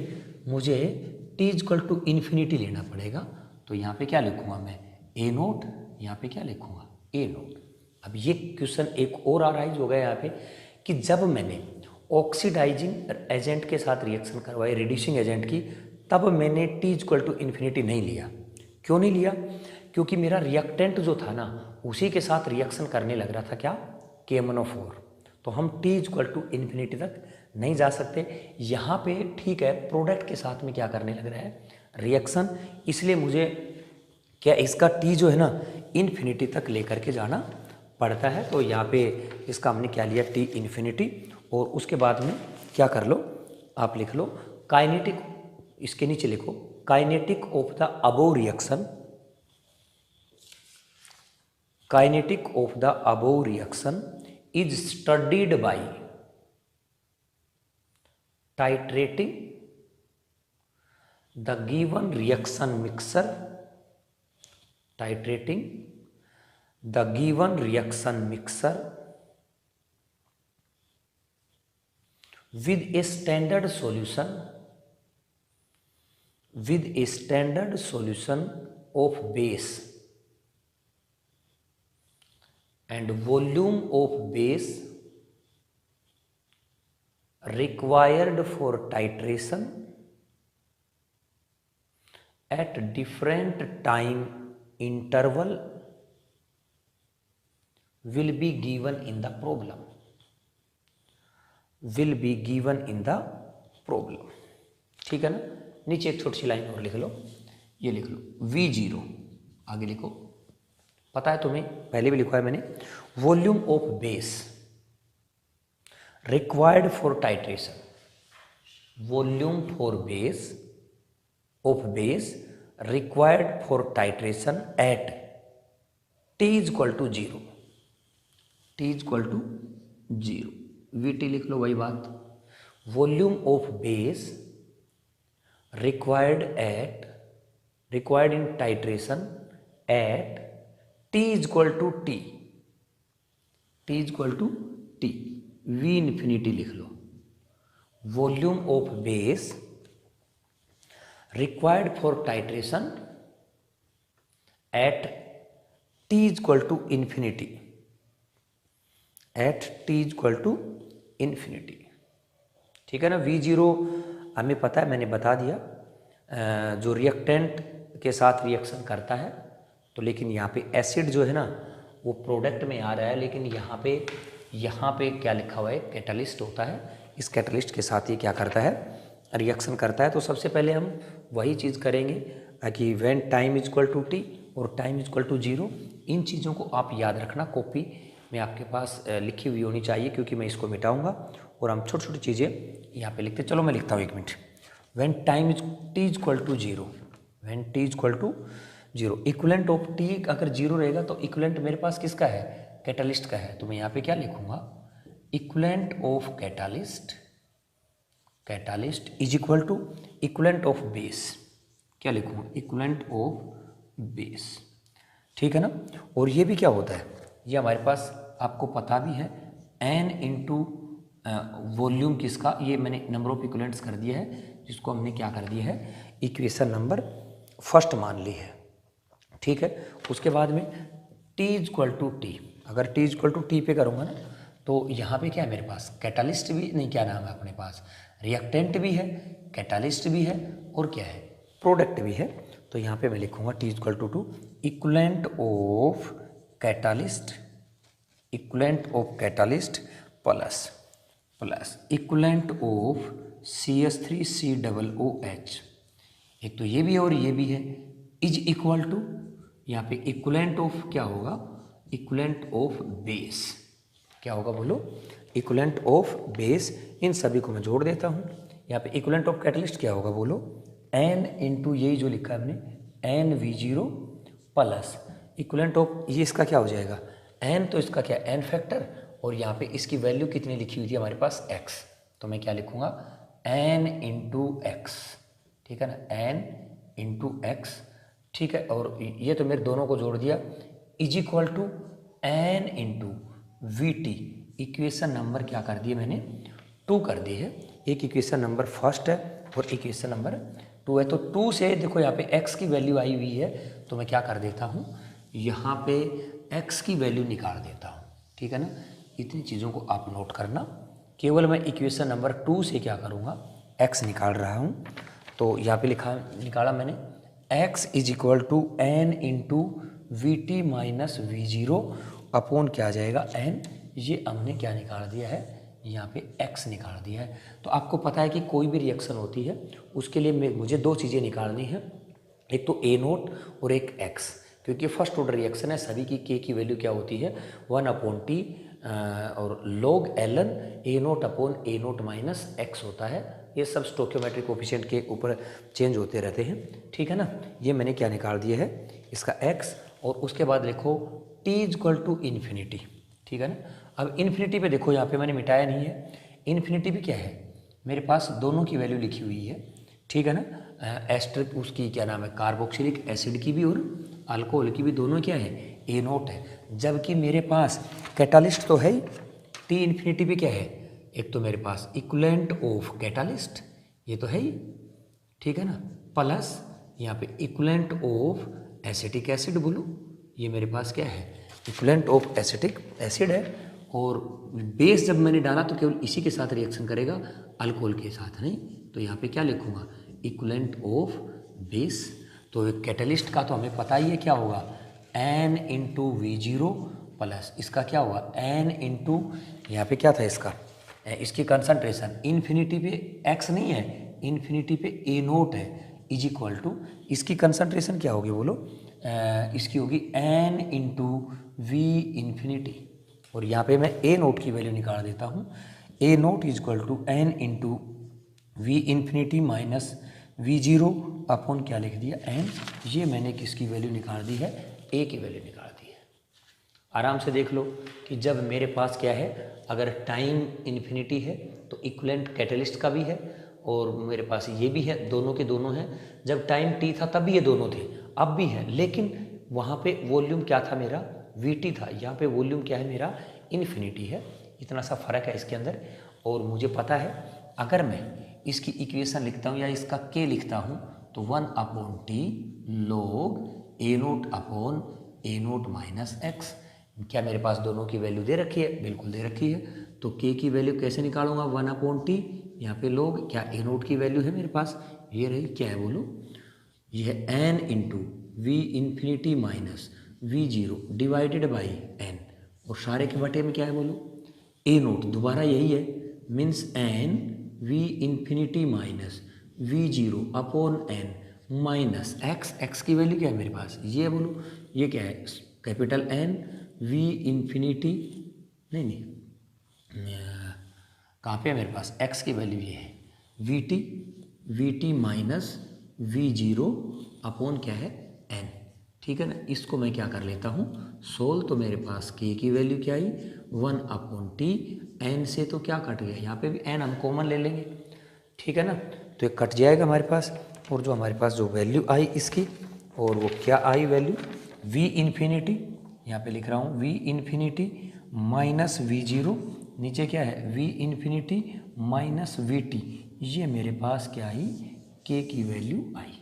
T=∞ लेना पड़ेगा, तो यहाँ पे क्या लिखूंगा मैं, A नोट, यहाँ पे क्या लिखूंगा, A नोट। अब ये क्वेश्चन एक और अराइज हो गया यहाँ पे कि जब मैंने ऑक्सीडाइजिंग एजेंट के साथ रिएक्शन करवाई, रिड्यूसिंग एजेंट की, तब मैंने T=∞ नहीं लिया। क्यों नहीं लिया, क्योंकि मेरा रिएक्टेंट जो था ना उसी के साथ रिएक्शन करने लग रहा था, क्या, KMnO4। तो हम T=∞ तक नहीं जा सकते। यहाँ पे ठीक है, प्रोडक्ट के साथ में क्या करने लग रहा है, रिएक्शन, इसलिए मुझे क्या इसका T जो है ना इन्फिनिटी तक लेकर के जाना पड़ता है। तो यहाँ पे इसका हमने क्या लिया, T∞। और उसके बाद में क्या कर लो, आप लिख लो काइनेटिक, इसके नीचे लिखो kinetic of the above reaction, kinetic of the above reaction is studied by titrating the given reaction mixture, titrating the given reaction mixture with a standard solution, with a standard solution of base and volume of base required for titration at different time interval will be given in the problem, will be given in the problem। ठीक है ना। नीचे एक छोटी सी line और लिख लो, ये लिख लो V0, आगे लिखो, पता है तुम्हें, पहले भी लिखा है मैंने, volume of base required for titration, volume for base of base required for titration at T is equal to 0, T is equal to 0, VT लिख लो, वही बात, volume of base required in titration at T is equal to T, T is equal to T, V infinity लिख लो, volume of base required for titration at T is equal to infinity, at T is equal to infinity। ठीक है ना। V0 हमें पता है, मैंने बता दिया, जो रिएक्टेंट के साथ रिएक्शन करता है, तो लेकिन यहाँ पे एसिड जो है ना वो प्रोडक्ट में आ रहा है, लेकिन यहाँ पे क्या लिखा हुआ है, कैटलिस्ट होता है, इस कैटलिस्ट के साथ ये क्या करता है, रिएक्शन करता है। तो सबसे पहले हम वही चीज़ करेंगे कि when time is equal to T और टाइम इज इक्वल टू 0, इन चीज़ों को आप याद रखना, कॉपी में आपके पास लिखी हुई होनी चाहिए, क्योंकि मैं इसको मिटाऊंगा और हम छोटी छोटी चीज़ें यहाँ पे लिखते। चलो मैं लिखता हूँ, 1 minute. When time is T is equal to 0, when T is equal to 0, equivalent of T अगर 0 रहेगा तो इक्वलेंट मेरे पास किसका है, कैटालिस्ट का है। तो मैं यहाँ पे क्या लिखूंगा, equivalent of catalyst, catalyst is equal to equivalent of base, क्या लिखूंगा, इक्वलेंट ऑफ बेस। ठीक है ना। और ये भी क्या होता है, ये हमारे पास आपको पता भी है, n इंटू वॉल्यूम किसका, ये मैंने नंबर ऑफ इक्वलेंट्स कर दिया है, जिसको हमने क्या कर दिया है, इक्वेशन नंबर फर्स्ट मान ली है। ठीक है। उसके बाद में T is equal to T, अगर T is equal to T पे करूँगा ना, तो यहाँ पे क्या है मेरे पास, कैटालिस्ट भी नहीं, क्या नाम है अपने पास, रिएक्टेंट भी है, कैटालिस्ट भी है, और क्या है, प्रोडक्ट भी है। तो यहाँ पे मैं लिखूँगा T is equal to 2, equivalent of catalyst, equivalent of catalyst plus equivalent of CH3COOH, एक तो ये भी है और ये भी है, इज इक्वल टू, यहाँ पे इक्वलेंट ऑफ क्या होगा, इक्वलेंट ऑफ बेस, क्या होगा बोलो, इक्वलेंट ऑफ बेस। इन सभी को मैं जोड़ देता हूँ। यहाँ पे इक्वलेंट ऑफ कैटलिस्ट क्या होगा बोलो, n इंटू यही जो लिखा है हमने NV0 प्लस इक्वलेंट ऑफ, ये इसका क्या हो जाएगा, n, तो इसका क्या n फैक्टर, और यहाँ पे इसकी वैल्यू कितनी लिखी हुई थी हमारे पास x, तो मैं क्या लिखूँगा n इंटू एक्स। ठीक है ना, n इंटू एक्स। ठीक है। और ये तो मेरे दोनों को जोड़ दिया, is equal to n into VT, equation number क्या कर दिए मैंने, 2 कर दी है। एक इक्वेशन नंबर फर्स्ट है और इक्वेशन नंबर 2 है। तो 2 से देखो यहाँ पे x की वैल्यू आई हुई है, तो मैं क्या कर देता हूँ, यहाँ पे x की वैल्यू निकाल देता हूँ। ठीक है ना। इतनी चीज़ों को आप नोट करना, केवल मैं इक्वेशन नंबर 2 से क्या करूँगा, x निकाल रहा हूँ। तो यहाँ पे निकाला मैंने, x is equal to n into VT minus V0 upon क्या आ जाएगा n, ये हमने क्या निकाल दिया है, यहाँ पे x निकाल दिया है। तो आपको पता है कि कोई भी रिएक्शन होती है उसके लिए मुझे 2 चीज़ें निकालनी है, एक तो A0 और एक x, क्योंकि फर्स्ट ऑर्डर रिएक्शन है, सभी की k की वैल्यू क्या होती है 1/t और log ln A0 upon A0 minus x होता है। ये सब स्टोकियोमेट्रिक कोफिशिएंट के ऊपर चेंज होते रहते हैं। ठीक है ना। ये मैंने क्या निकाल दिया है, इसका x, और उसके बाद लिखो t is equal to infinity. ठीक है ना। अब इन्फिनिटी पे देखो, यहाँ पे मैंने मिटाया नहीं है, इन्फिनिटी भी क्या है मेरे पास, दोनों की वैल्यू लिखी हुई है। ठीक है ना। एस्टर उसकी क्या नाम है, कार्बोक्सिलिक एसिड की भी और अल्कोहल की भी, दोनों क्या है, A0 है। जबकि मेरे पास कैटालिस्ट तो है ही, T इन्फिनिटी भी क्या है, एक तो मेरे पास इक्वलेंट ऑफ कैटालिस्ट, ये तो है ही। ठीक है ना। प्लस यहाँ पे इक्वलेंट ऑफ एसिटिक एसिड बोलो, ये मेरे पास क्या है, इक्वलेंट ऑफ एसिटिक एसिड है। और बेस जब मैंने डाला तो केवल इसी के साथ रिएक्शन करेगा, अल्कोहल के साथ नहीं। तो यहाँ पे क्या लिखूंगा, इक्वलेंट ऑफ बेस। तो एक कैटलिस्ट का तो हमें पता ही है क्या होगा, n into we zero plus इसका क्या होगा n इंटू, यहाँ पे क्या था इसका, इसकी कंसंट्रेशन इन्फिनिटी पे x नहीं है, इन्फिनिटी पे ए नोट है, इज इक्वल टू इसकी कंसंट्रेशन क्या होगी बोलो, इसकी होगी n इंटू वी इन्फिनिटी, और यहाँ पे मैं ए नोट की वैल्यू निकाल देता हूँ, A naught is equal to n into V infinity minus V zero upon क्या लिख दिया n, ये मैंने किसकी वैल्यू निकाल दी है, a की वैल्यू निकाल दी है। आराम से देख लो कि जब मेरे पास क्या है, अगर टाइम इन्फिनिटी है तो इक्विवेलेंट कैटलिस्ट का भी है और मेरे पास ये भी है, दोनों के दोनों हैं। जब टाइम t था तब भी ये दोनों थे, अब भी है, लेकिन वहाँ पे वॉल्यूम क्या था मेरा, vt था, यहाँ पे वॉल्यूम क्या है मेरा, इन्फिनिटी है। इतना सा फर्क है इसके अंदर। और मुझे पता है अगर मैं इसकी इक्वेशन लिखता हूँ या इसका k लिखता हूँ तो 1/t log A nought upon A nought minus x. क्या मेरे पास दोनों की वैल्यू दे रखी है, बिल्कुल दे रखी है। तो k की वैल्यू कैसे निकालूंगा, 1/t, यहाँ पे लोग क्या ए नोट की वैल्यू है मेरे पास, ये रही, क्या है बोलो, ये है n into V infinity minus V zero divided by n, और सारे के बटे में क्या है बोलो, ए नोट, दोबारा यही है, means n we infinity minus V zero upon n minus x, x की वैल्यू क्या है मेरे पास, ये बोलो, ये क्या है, कैपिटल N वी इन्फिनिटी, नहीं कहाँ पे है मेरे पास, x की वैल्यू ये है we T minus V zero upon क्या है n, ठीक है ना। इसको मैं क्या कर लेता हूँ सोल्व, तो मेरे पास k की वैल्यू क्या आई 1/t, n से तो क्या कट गया, यहाँ पे भी n हम कॉमन ले लेंगे, ठीक है ना, तो ये कट जाएगा हमारे पास। और जो हमारे पास जो वैल्यू आई इसकी, और वो क्या आई वैल्यू, v इन्फिनिटी, यहाँ पे लिख रहा हूँ v infinity minus V zero, नीचे क्या है v infinity minus V T, ये मेरे पास क्या आई, k की वैल्यू आई,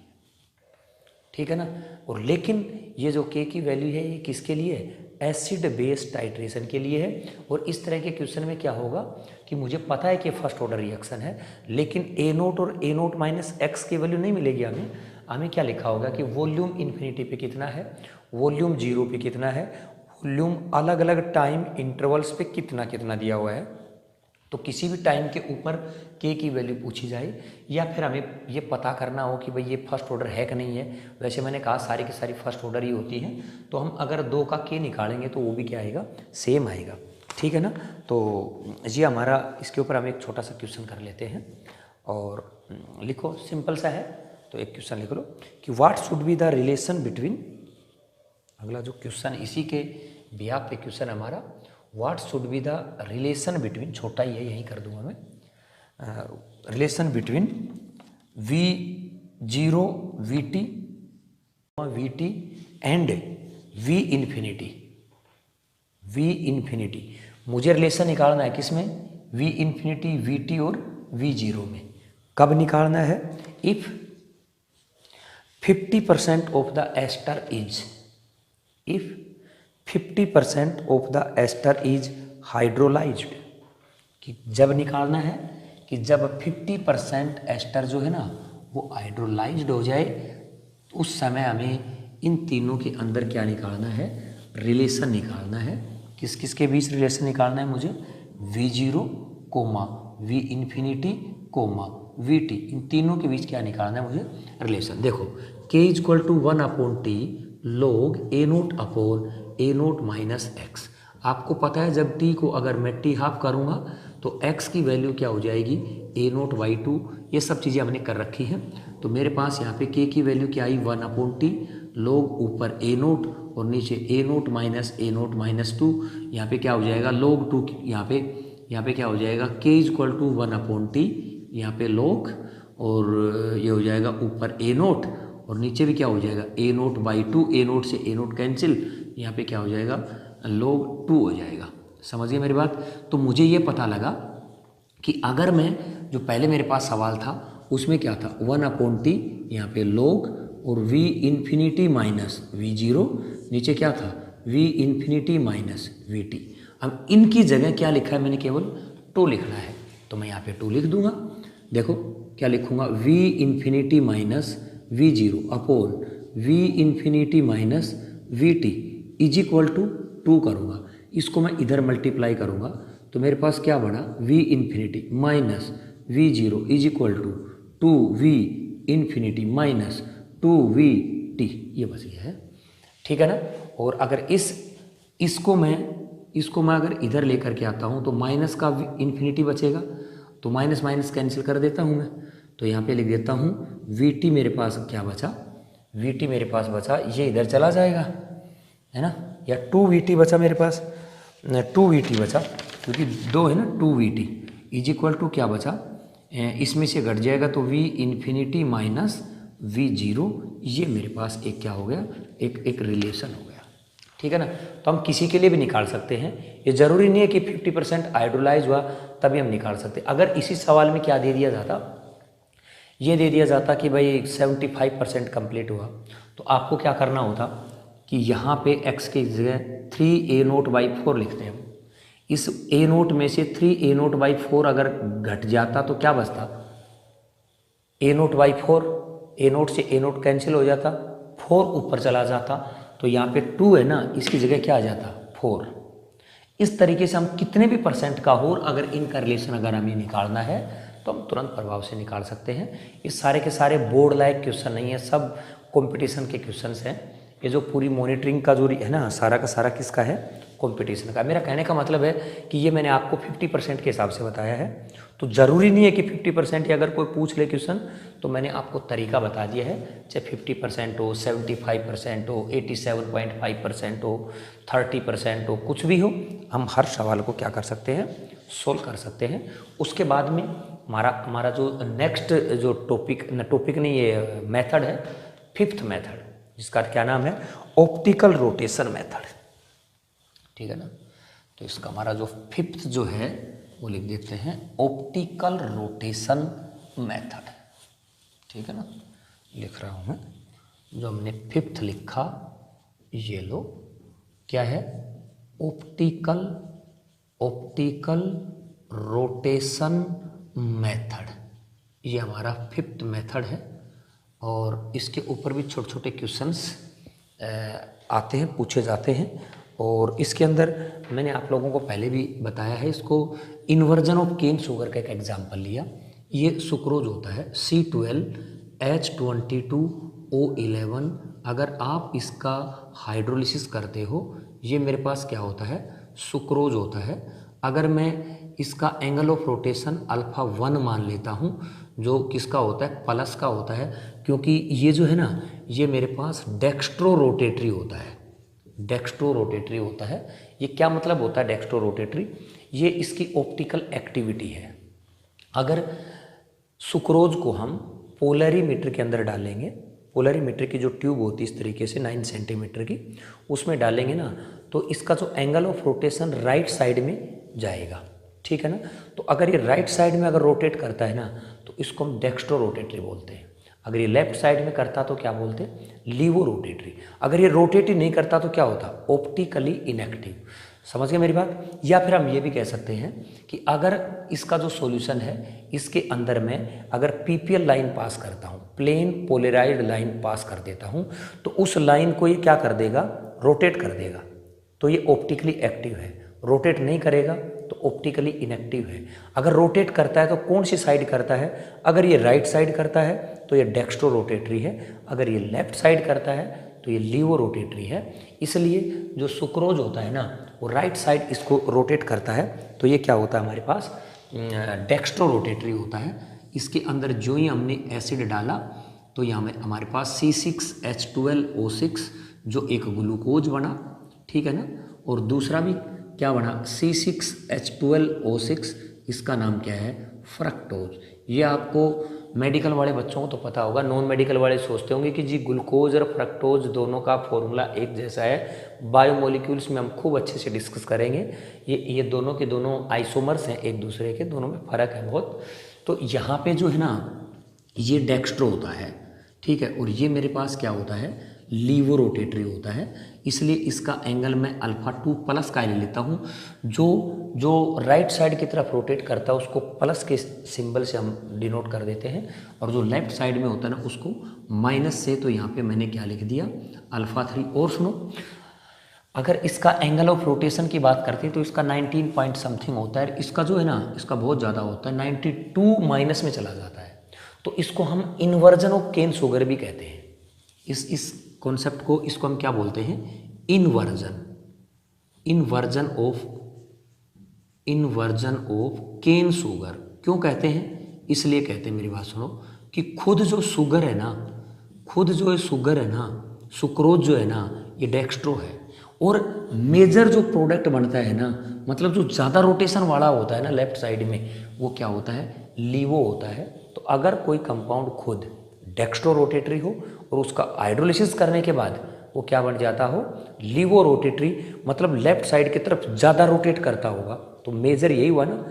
ठीक है ना। और लेकिन ये जो k की वैल्यू है ये किसके लिए है, एसिड बेस टाइट्रेशन के लिए है। और इस तरह के क्वेश्चन में क्या होगा कि मुझे पता है कि फर्स्ट ऑर्डर रिएक्शन है, लेकिन ए नोट और ए नोट माइनस एक्स की वैल्यू नहीं मिलेगी हमें। हमें क्या लिखा होगा कि वॉल्यूम इन्फिनिटी पे कितना है, वॉल्यूम जीरो पे कितना है, वॉल्यूम अलग अलग टाइम इंटरवल्स पे कितना कितना दिया हुआ है। तो किसी भी टाइम के ऊपर k की वैल्यू पूछी जाए, या फिर हमें ये पता करना हो कि भाई ये फर्स्ट ऑर्डर है कि नहीं है, वैसे मैंने कहा सारी की सारी फर्स्ट ऑर्डर ही होती हैं, तो हम अगर 2 का k निकालेंगे तो वो भी क्या आएगा, सेम आएगा, ठीक है ना। तो ये हमारा, इसके ऊपर हम एक छोटा सा क्वेश्चन कर लेते हैं, और लिखो, सिंपल सा है, तो एक क्वेश्चन लिख लो कि what should be the relation between, अगला जो क्वेश्चन इसी के बिहाफ पे क्वेश्चन हमारा, what should be the relation between, छोटा ही है यहीं कर दूंगा मैं, relation between V zero V T and V infinity. मुझे रिलेशन निकालना है किसमें, वी इन्फिनिटी वी टी और वी जीरो में। कब निकालना है, if 50% of the ester is, if 50% of the ester is hydrolysed, कि जब निकालना है कि जब 50% एस्टर जो है ना वो हाइड्रोलाइज्ड हो जाए, उस समय हमें इन तीनों के अंदर क्या निकालना है, रिलेशन निकालना है। किस किस के बीच रिलेशन निकालना है मुझे, V zero comma V infinity comma V T, इन तीनों के बीच क्या निकालना है मुझे, रिलेशन। देखो k is equal to 1/t log A nought upon A nought minus X. आपको पता है जब t को अगर मैं t हाफ करूँगा तो x की वैल्यू क्या हो जाएगी, ए नोट बाई टू, ये सब चीज़ें हमने कर रखी हैं। तो मेरे पास यहाँ पे k की वैल्यू क्या आई 1/t log ऊपर ए नोट और नीचे ए नोट माइनस टू, यहाँ पे क्या हो जाएगा log 2, यहाँ पे क्या हो जाएगा k is equal to 1/t, यहाँ पे log, और ये हो जाएगा ऊपर ए नोट और नीचे भी क्या हो जाएगा A naught by two, A naught से ए नोट कैंसिल, यहाँ पे क्या हो जाएगा log 2 हो जाएगा। समझिए मेरी बात। तो मुझे ये पता लगा कि अगर मैं, जो पहले मेरे पास सवाल था उसमें क्या था 1/t, यहाँ पे log और v infinity minus V zero, नीचे क्या था v infinity minus V T. अब इनकी जगह क्या लिखा है मैंने, केवल 2 लिखना है, तो मैं यहाँ पे 2 लिख दूंगा। देखो क्या लिखूंगा, v infinity minus V zero upon V infinity minus V T is equal to 2 करूँगा, इसको मैं इधर मल्टीप्लाई करूँगा तो मेरे पास क्या बना, V infinity minus V zero is equal to 2v infinity minus 2vt, ये बस ये है, ठीक है ना। और अगर इसको मैं अगर इधर लेकर के आता हूँ तो माइनस का इन्फिनिटी बचेगा, तो माइनस माइनस कैंसिल कर देता हूँ मैं, तो यहाँ पे लिख देता हूँ vt मेरे पास क्या बचा, vt मेरे पास बचा, ये इधर चला जाएगा है ना, या 2vt बचा मेरे पास, 2vt बचा क्योंकि 2 है ना, 2vt इज इक्वल टू क्या बचा, इसमें से घट जाएगा तो v infinity minus v zero, ये मेरे पास एक क्या हो गया, एक रिलेशन हो गया, ठीक है ना। तो हम किसी के लिए भी निकाल सकते हैं, ये ज़रूरी नहीं है कि 50% आइडियलाइज हुआ तभी हम निकाल सकते। अगर इसी सवाल में क्या दे दिया जाता, ये दे दिया जाता कि भाई 75% कंप्लीट हुआ, तो आपको क्या करना होता कि यहाँ पे x की जगह 3a0/4 लिखते हैं। इस a0 में से 3a0/4 अगर घट जाता तो क्या बचता, a0/4, a0 से a0 कैंसिल हो जाता, 4 ऊपर चला जाता, तो यहाँ पे 2 है ना, इसकी जगह क्या आ जाता, 4। इस तरीके से हम कितने भी परसेंट का हो, अगर इनका रिलेशन अगर हमें निकालना है तो हम तुरंत प्रभाव से निकाल सकते हैं। ये सारे के सारे बोर्ड लायक क्वेश्चन नहीं है, सब कंपटीशन के क्वेश्चंस हैं। ये जो पूरी मॉनिटरिंग का जो है ना, सारा का सारा किसका है, कंपटीशन का। मेरा कहने का मतलब है कि ये मैंने आपको 50% के हिसाब से बताया है, तो ज़रूरी नहीं है कि 50% या अगर कोई पूछ ले क्वेश्चन तो मैंने आपको तरीका बता दिया है, चाहे 50% हो, 75% हो, 87.5% हो, 30% हो, कुछ भी हो, हम हर सवाल को क्या कर सकते हैं, सोल्व कर सकते हैं। उसके बाद में हमारा जो नेक्स्ट जो टॉपिक नहीं, ये मेथड है, 5th मेथड, जिसका क्या नाम है, ऑप्टिकल रोटेशन मेथड, ठीक है ना। तो इसका हमारा जो 5th जो है वो लिख देते हैं ऑप्टिकल रोटेशन मेथड, ठीक है ना। लिख रहा हूँ मैं, जो हमने 5th लिखा, ये लो क्या है, ऑप्टिकल रोटेशन मेथड, ये हमारा 5th मेथड है। और इसके ऊपर भी छोटे छोटे क्वेश्चंस आते हैं, पूछे जाते हैं। और इसके अंदर मैंने आप लोगों को पहले भी बताया है, इसको इन्वर्जन ऑफ केन शुगर का एक एग्जाम्पल लिया। ये सुक्रोज होता है C12H22O11, अगर आप इसका हाइड्रोलिसिस करते हो, ये मेरे पास क्या होता है, सुक्रोज होता है। अगर मैं इसका एंगल ऑफ रोटेशन अल्फा 1 मान लेता हूँ, जो किसका होता है, प्लस का होता है, क्योंकि ये जो है ना, ये मेरे पास डेक्स्ट्रो रोटेटरी होता है, डेक्स्ट्रो रोटेटरी होता है। ये क्या मतलब होता है डेक्स्ट्रो रोटेटरी, ये इसकी ऑप्टिकल एक्टिविटी है। अगर सुक्रोज को हम पोलरीमीटर के अंदर डालेंगे, पोलरीमीटर की जो ट्यूब होती है इस तरीके से 9 सेंटीमीटर की, उसमें डालेंगे ना, तो इसका जो angle of rotation right side में जाएगा, ठीक है ना। तो अगर ये राइट साइड में अगर रोटेट करता है ना, तो इसको हम डेक्स्ट्रो रोटेटरी बोलते हैं। अगर ये लेफ्ट साइड में करता तो क्या बोलते हैं, लीवो रोटेटरी। अगर ये रोटेट ही नहीं करता तो क्या होता, ऑप्टिकली इनएक्टिव। समझ गए मेरी बात। या फिर हम ये भी कह सकते हैं कि अगर इसका जो सॉल्यूशन है, इसके अंदर में अगर पीपीएल लाइन पास करता हूँ, प्लेन पोलराइज्ड लाइन पास कर देता हूँ, तो उस लाइन को ये क्या कर देगा, रोटेट कर देगा, तो ये ऑप्टिकली एक्टिव है। रोटेट नहीं करेगा तो ऑप्टिकली इनएक्टिव है। अगर रोटेट करता है तो कौन सी साइड करता है, अगर ये राइट साइड करता है तो ये डेक्स्ट्रो रोटेटरी है, अगर ये लेफ्ट साइड करता है तो ये लीवो रोटेटरी है। इसलिए जो सुक्रोज होता है ना, वो राइट साइड इसको रोटेट करता है, तो ये क्या होता है हमारे पास, डेक्स्ट्रो रोटेटरी होता है। इसके अंदर जो ही हमने एसिड डाला तो यहाँ में हमारे पास C6H12O6 जो एक ग्लूकोज बना, ठीक है ना, और दूसरा भी क्या बना, C6H12O6, इसका नाम क्या है, फ्रक्टोज। ये आपको मेडिकल वाले बच्चों को तो पता होगा, नॉन मेडिकल वाले सोचते होंगे कि जी ग्लूकोज और फ्रक्टोज दोनों का फॉर्मूला एक जैसा है। बायोमोलिक्यूल्स में हम खूब अच्छे से डिस्कस करेंगे। ये दोनों के दोनों आइसोमर्स हैं एक दूसरे के, दोनों में फ़र्क है बहुत। तो यहाँ पे जो है ना, ये डेक्स्ट्रो होता है, ठीक है, और ये मेरे पास क्या होता है, लीवो रोटेटरी होता है, इसलिए इसका एंगल मैं अल्फा 2 प्लस का ले लेता हूँ। जो राइट साइड की तरफ रोटेट करता है उसको प्लस के सिंबल से हम डिनोट कर देते हैं, और जो लेफ्ट साइड में होता है ना उसको माइनस से। तो यहाँ पे मैंने क्या लिख दिया, अल्फा 3। और सुनो, अगर इसका एंगल ऑफ रोटेशन की बात करते हैं तो इसका 19 पॉइंट समथिंग होता है, इसका जो है ना इसका बहुत ज़्यादा होता है, 92 माइनस में चला जाता है। तो इसको हम इन्वर्जन ऑफ केन शुगर भी कहते हैं। इस कॉन्सेप्ट को, इसको हम क्या बोलते हैं, इन्वर्जन ऑफ केन शुगर। क्यों कहते हैं, इसलिए कहते हैं, मेरी बात सुनो, कि खुद जो शुगर है ना, सुक्रोज जो है ना, ये डेक्स्ट्रो है, और मेजर जो प्रोडक्ट बनता है ना, मतलब जो ज़्यादा रोटेशन वाला होता है ना लेफ्ट साइड में, वो क्या होता है, लीवो होता है। तो अगर कोई कंपाउंड खुद डेक्स्ट्रो रोटेटरी हो और उसका हाइड्रोलिसिस करने के बाद वो क्या बन जाता हो, लीवो रोटेटरी, मतलब लेफ्ट साइड की तरफ ज़्यादा रोटेट करता होगा, तो मेजर यही हुआ ना।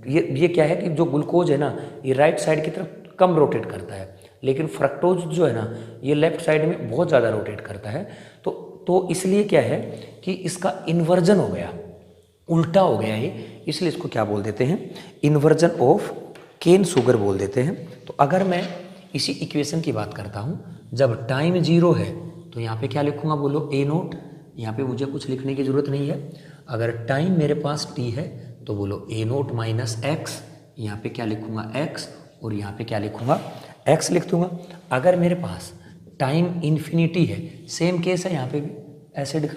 ये क्या है कि जो ग्लूकोज है ना, ये राइट साइड की तरफ कम रोटेट करता है, लेकिन फ्रक्टोज जो है ना, ये लेफ्ट साइड में बहुत ज़्यादा रोटेट करता है। तो इसलिए क्या है कि इसका इन्वर्जन हो गया, उल्टा हो गया ये, इसलिए इसको क्या बोल देते हैं, इन्वर्जन ऑफ केन शुगर बोल देते हैं। तो अगर मैं इसी इक्वेशन की बात करता हूँ, जब टाइम 0 है तो यहाँ पे क्या लिखूँगा, बोलो ए नोट। यहाँ पे मुझे कुछ लिखने की ज़रूरत नहीं है। अगर टाइम मेरे पास टी है तो बोलो ए नोट माइनस एक्स, यहाँ पे क्या लिखूँगा, एक्स, और यहाँ पे क्या लिखूँगा, एक्स लिख दूँगा। अगर मेरे पास टाइम इन्फिनिटी है, सेम केस है यहाँ पे भी एसिड का,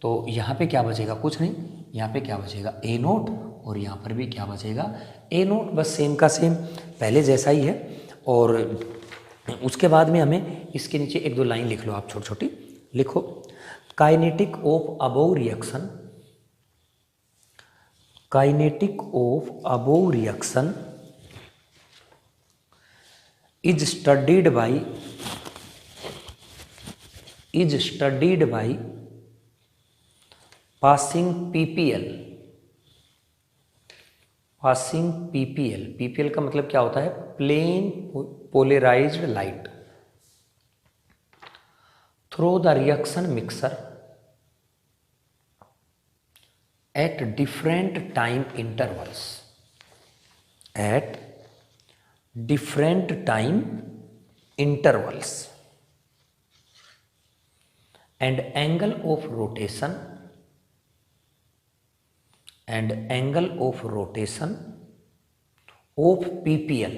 तो यहाँ पे क्या बचेगा, कुछ नहीं, यहाँ पे क्या बचेगा, ए नोट, और यहाँ पर भी क्या बचेगा, ए नोट, बस सेम का सेम पहले जैसा ही है। और उसके बाद में हमें इसके नीचे 1-2 लाइन लिख लो आप, छोटी छोटी लिखो, kinetic of above reaction is studied by passing PPL का मतलब क्या होता है, plane polarised light through the reaction mixture at different time intervals and angle of rotation of PPL